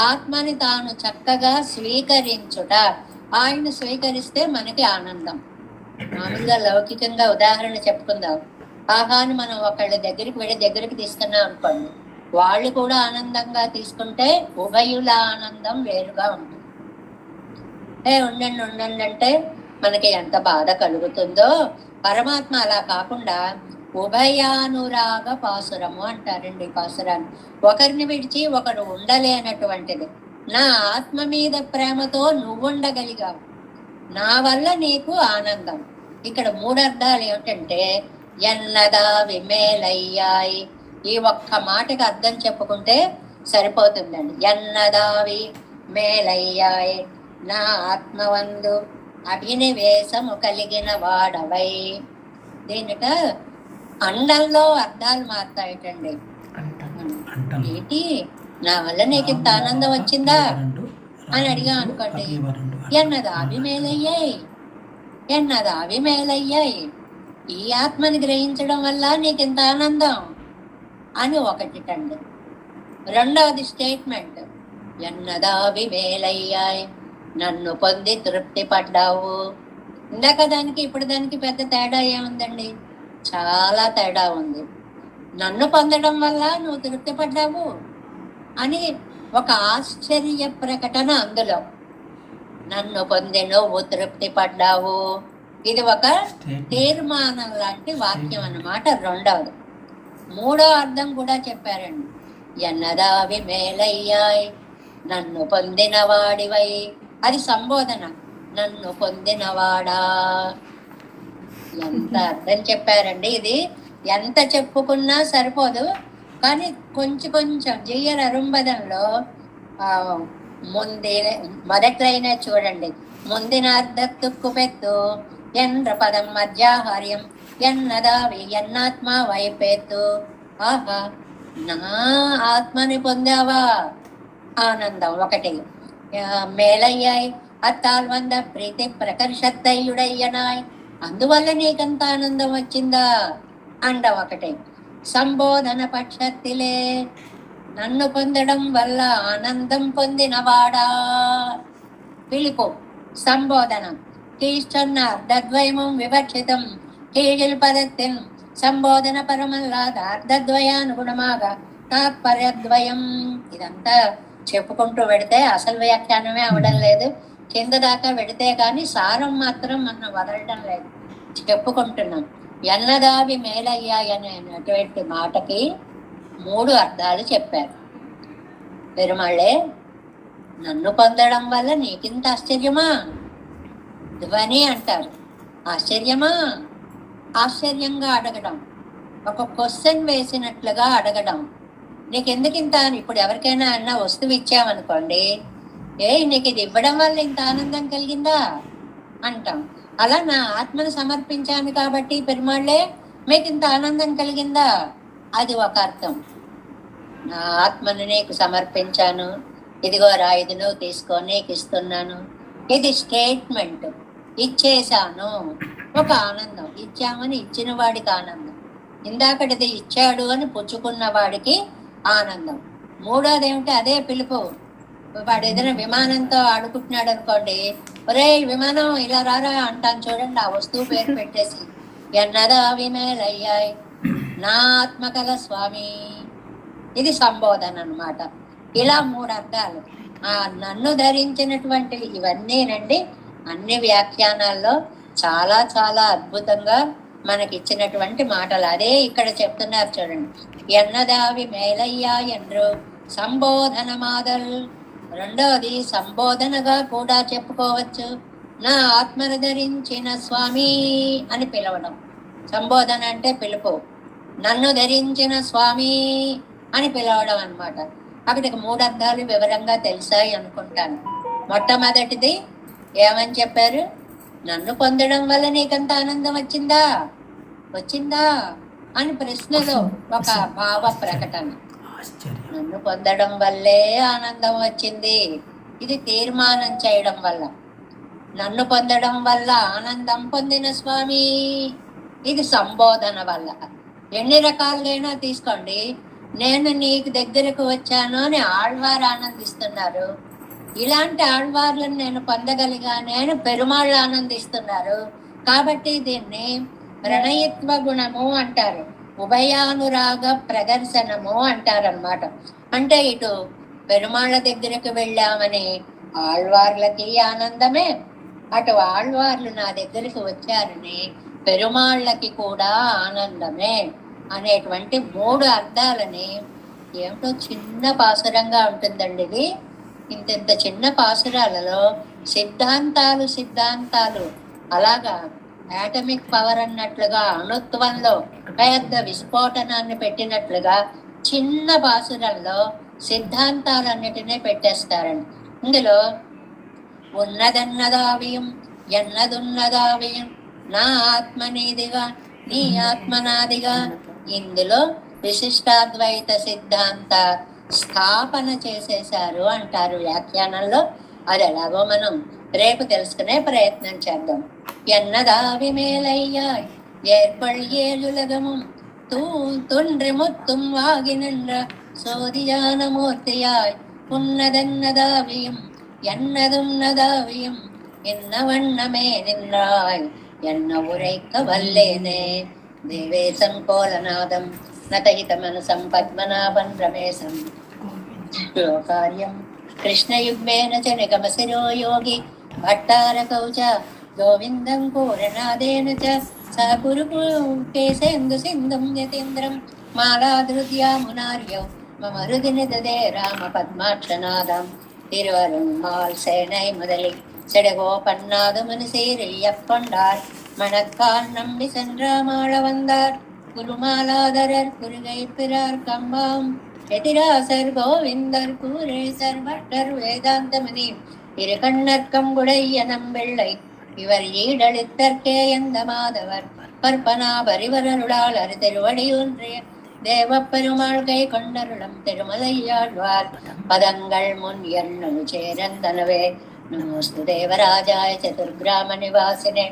[SPEAKER 1] ఆత్మని తాను చక్కగా స్వీకరించుట. ఆయన స్వీకరిస్తే మనకి ఆనందం. మామూలుగా లౌకికంగా ఉదాహరణ చెప్పుకుందాం. ఆహాని మనం ఒకళ్ళ దగ్గరికి తీసుకున్నాం అనుకోండి, వాళ్ళు కూడా ఆనందంగా తీసుకుంటే ఉభయుల ఆనందం వేరుగా ఉంటుంది. ఉండండి అంటే మనకి ఎంత బాధ కలుగుతుందో. పరమాత్మ అలా కాకుండా ఉభయానురాగ పాసురము అంటారండి. పాసురాన్ని ఒకరిని విడిచి ఒకరు ఉండలేనటువంటిది. నా ఆత్మ మీద ప్రేమతో నువ్వుండగలిగావు, నా వల్ల నీకు ఆనందం. ఇక్కడ 3 అర్థాలు ఏమిటంటే, ఎన్నదా విమేలయ్యాయి, ఈ ఒక్క మాటకి అర్థం చెప్పుకుంటే సరిపోతుందండి. ఎన్నదావి మేలయ్యాయి, నా ఆత్మవందు అభినివేశము కలిగిన వాడవై. దీనిక అండంలో అర్థాలు మారుతాయిటండి. ఏంటి నా వల్ల నీకు ఇంత ఆనందం వచ్చిందా అని అడిగా అనుకోండి, ఎన్నదావి మేలయ్యాయి, ఈ ఆత్మని గ్రహించడం వల్ల నీకు ఇంత ఆనందం అని ఒకటిటండి. 2వది స్టేట్మెంట్, ఎన్నదావి మేలయ్యాయి, నన్ను పొంది తృప్తి పడ్డావు. ఇందాక దానికి ఇప్పుడు దానికి పెద్ద తేడా ఏముందండి? చాలా తేడా ఉంది. నన్ను పొందడం వల్ల నువ్వు తృప్తి పడ్డావు అని ఒక ఆశ్చర్య ప్రకటన అందులో. నన్ను పొంది నువ్వు తృప్తి పడ్డావు, ఇది ఒక తీర్మానం లాంటి వాక్యం అన్నమాట. రెండవది. మూడో అర్థం కూడా చెప్పారండి. ఎన్నదావి మేలయ్యాయ్, నన్ను పొందిన వాడివై, అది సంబోధన. నన్ను పొందినవాడా, ఎంత అర్థం చెప్పారండి. ఇది ఎంత చెప్పుకున్నా సరిపోదు, కానీ కొంచెం జియ్యర అరుంబదంలో మొదట్లైనా చూడండి. ముందిన అర్ధత్తుక్కు పెత్తు ఎన్ర పదం మధ్యాహార్యం ఎన్నదావి ఎన్నాత్మ వైపెత్తు. ఆహా, నా ఆత్మని పొందావా, ఆనందం ఒకటి. మేలయ్యాయి అత్తాల్ వంద ప్రీతి ప్రకర్షత్తయ్యుడయ్యనాయ్, అందువల్ల నీకంత ఆనందం వచ్చిందా అండం ఒకటి. సంబోధన పక్షత్తిలే, నన్ను పొందడం వల్ల ఆనందం పొందినవాడా, పిలుపు. సంబోధన కీష్టన్న అర్ధద్వయమం వివక్షితం కీழில் పదత్తిన్ సంబోధన పరమల్లాద అర్ధద్వయానుగుణమాగా తాత్పర్యద్వయం. ఇదంతా చెప్పుకుంటూ వెడితే అసలు వ్యాఖ్యానమే అవడం లేదు, కింద దాకా వెడితే కానీ సారం మాత్రం మనం వదలడం లేదు, చెప్పుకుంటున్నాం. ఎన్నదావి మేలయ్యాయనేటువంటి మాటకి 3 అర్థాలు చెప్పారు పెరుమాళ్ళే. నన్ను పొందడం వల్ల నీకింత ఆశ్చర్యమా, ధ్వని అంటారు. ఆశ్చర్యమా, ఆశ్చర్యంగా అడగడం, ఒక క్వశ్చన్ వేసినట్లుగా అడగడం. నీకెందుకు ఇంత అని. ఇప్పుడు ఎవరికైనా అన్న వస్తువు ఇచ్చామనుకోండి, నీకు ఇది ఇవ్వడం వల్ల ఇంత ఆనందం కలిగిందా అంటాం. అలా నా ఆత్మను సమర్పించాను కాబట్టి పెరుమాళ్ళే మీకు ఇంత ఆనందం కలిగిందా, అది ఒక అర్థం. నా ఆత్మను నీకు సమర్పించాను, ఇదిగో రా, ఇది నువ్వు తీసుకో, నీకు ఇస్తున్నాను, ఇది స్టేట్మెంట్. ఇచ్చేశాను, ఒక ఆనందం. ఇచ్చామని ఇచ్చిన వాడికి ఆనందం, ఇందాకటిది ఇచ్చాడు అని పుచ్చుకున్న వాడికి ఆనందం. మూడోది ఏమిటి, అదే పిలుపు. వాడు ఏదైనా విమానంతో ఆడుకుంటున్నాడు అనుకోండి, ఒరే విమానం ఇలా రారా అంటాను చూడండి, ఆ వస్తువు పేరు పెట్టేసి. ఎన్నదావి మేలయ్యాయ్ నా ఆత్మకల స్వామి, ఇది సంబోధన అన్నమాట. ఇలా 3 అర్థాలు. నన్ను ధరించినటువంటి ఇవన్నీనండి అన్ని వ్యాఖ్యానాల్లో చాలా చాలా అద్భుతంగా మనకి ఇచ్చినటువంటి మాటలు. అదే ఇక్కడ చెప్తున్నారు చూడండి. ఎన్నదావి మేలయ్యా ఎండ్రు సంబోధన మాదల్. రెండవది సంబోధనగా కూడా చెప్పుకోవచ్చు. నా ఆత్మను ధరించిన స్వామి అని పిలవడం సంబోధన అంటే పిలుపు. నన్ను ధరించిన స్వామి అని పిలవడం అన్నమాట. అక్కడికి 3 అర్థాలు వివరంగా తెలిసాయి అనుకుంటాను. మొట్టమొదటిది ఏమని చెప్పారు, నన్ను పొందడం వల్ల నీకంత ఆనందం వచ్చిందా అని ప్రశ్నలో ఒక భావ ప్రకటన. నన్ను పొందడం వల్లే ఆనందం వచ్చింది, ఇది తీర్మానం చేయడం వల్ల. నన్ను పొందడం వల్ల ఆనందం పొందిన స్వామి, ఇది సంబోధన వల్ల. ఎన్ని రకాలుగైనా తీసుకోండి. నేను నీకు దగ్గరకు వచ్చాను అని ఆళ్వారు ఆనందిస్తున్నారు, ఇలాంటి ఆళ్వార్లను నేను పొందగలిగానే అని పెరుమాళ్ళు ఆనందిస్తున్నారు. కాబట్టి దీన్ని ప్రణయత్వ గుణము అంటారు, ఉభయానురాగ ప్రదర్శనము అంటారన్నమాట. అంటే ఇటు పెరుమాళ్ళ దగ్గరకు వెళ్ళామని ఆళ్వార్లకి ఆనందమే, అటు ఆళ్వార్లు నా దగ్గరికి వచ్చారని పెరుమాళ్ళకి కూడా ఆనందమే అనేటువంటి 3 అర్థాలని. ఏమిటో చిన్న పాసురంగా ఉంటుందండి ఇది. ఇంత చిన్న పాసురాలలో సిద్ధాంతాలు అలాగా ఆటమిక్ పవర్ అన్నట్లుగా, అణుత్వంలో పెద్ద విస్ఫోటనాన్ని పెట్టినట్లుగా చిన్న పాసురంలో సిద్ధాంతాలన్నిటినీ పెట్టేస్తారండి. ఇందులో ఉన్నదన్నదావియం ఎన్నదున్నదావియం నా ఆత్మ నీదిగా నీ ఆత్మ నాదిగా. ఇందులో విశిష్టాద్వైత సిద్ధాంత స్థాపన చేసేశారు అంటారు వ్యాఖ్యానంలో. అది ఎలాగో మనం రేపు తెలుసుకునే ప్రయత్నం చేద్దాం. ఎన్నదావి మేలయ్యాయ్ ఏర్పళ్ళేలులగముం తొండ్రి ముత్తుం వాగినెன்ற சோதியான ఉన్నదన్నదావియం ఎన్నదున్నదావియం ఎన్న వண்ணమే నిన్రాయ్ ఎన్న ఉరైక వల్లేనే దేవేశం కోలనాదం నతహితమనసం పద్మనాభం రమేశం కార్యం కృష్ణయుగ్మేన చ నిగమశిరో యోగి భట్టారకౌ చ గోవిందం పూరనాదేన చ స కురు కేశేందు సింధుం యతీంద్రం మాలాధృత్యామునార్యౌ మమ హృది నిదదే రామ పద్మాక్షనాదం తిరువరుణ్మాల్ సేனை முதலி செடகோபன்னாதமனு சீரையப்பண்டார் மணக்கால் நம்பி சென்றாமாள வந்தார் குருமாலாதரர் குருகை பிறார் கம்பாம் எதிராசர் கோவிந்தர் கூரேசர் பட்டர் வேதாந்தமணி இரு கண்ணர்க்கம் குடைய நம்பிள்ளை இவர் ஈடளித்தற்கே எந்த மாதவர் பற்பனா பரிவரருளாளர் திருவடியொன்றிய தேவப்பெருமாள் கை கொண்டருளம் திருமலையாழ்வார் பதங்கள் முன் எண்ணு சேரந்தனவே நமோஸ்து தேவராஜாய சதுர்கிராம நிவாசினே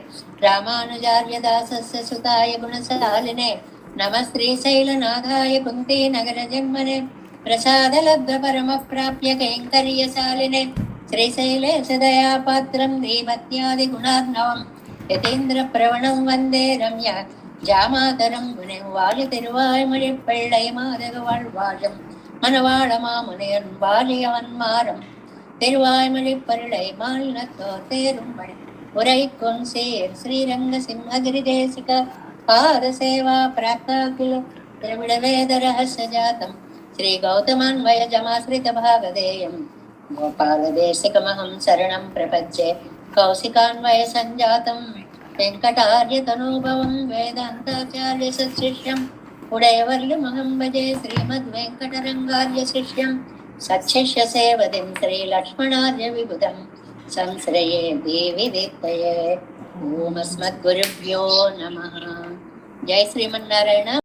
[SPEAKER 1] ராமானுஜார்யதாசஸ்ய சுதாய குணசாலினே நம ஸ்ரீசைலநாதாய குந்தி நகர ஜன்மனே பிரசாத லப்த பரம பிராப்ய கைங்கரியசாலினே ஸ்ரீசைலேஷ தயா பாத்திரம் தீபத்யாதி குணார்ணவம் யதீந்திர பிரவணம் வந்தே ரம்யா ஜாமாதரம் குணை வாழி திருவாய்மொழி பிள்ளை மாதக வாழ்வாழும் மனவாழ மாமுனியன் வாலியவன் மாறம் திருவாய்மொழி பருளை மாலினத்தோ தேரும்படி உரைக்கும் சேர் ஸ்ரீரங்க சிம்மகிரி தேசிக பாத சேவா பிராப்தாகில திரவிட வேத ரகசிய ஜாதம் ஸ்ரீ கௌதமான்வய ஜமாஸ்ரித பாகதேயம் கோபால தேசிகமஹம் சரணம் பிரபத்யே கௌசிகான்வய சஞ்சாதம் వెంకటార్య తనూభవం వేదాంతాచార్య సశిష్యం ఉడయవర్యమహం భజే శ్రీమద్ వెంకటరంగార్య శిష్యం సత్శిష్య సేవదిం శ్రీ లక్ష్మణార్య విబుధం సంశ్రయే దేవి దీప్తయే ఓం అస్మద్గురుభ్యో నమః. జై శ్రీమన్నారాయణ.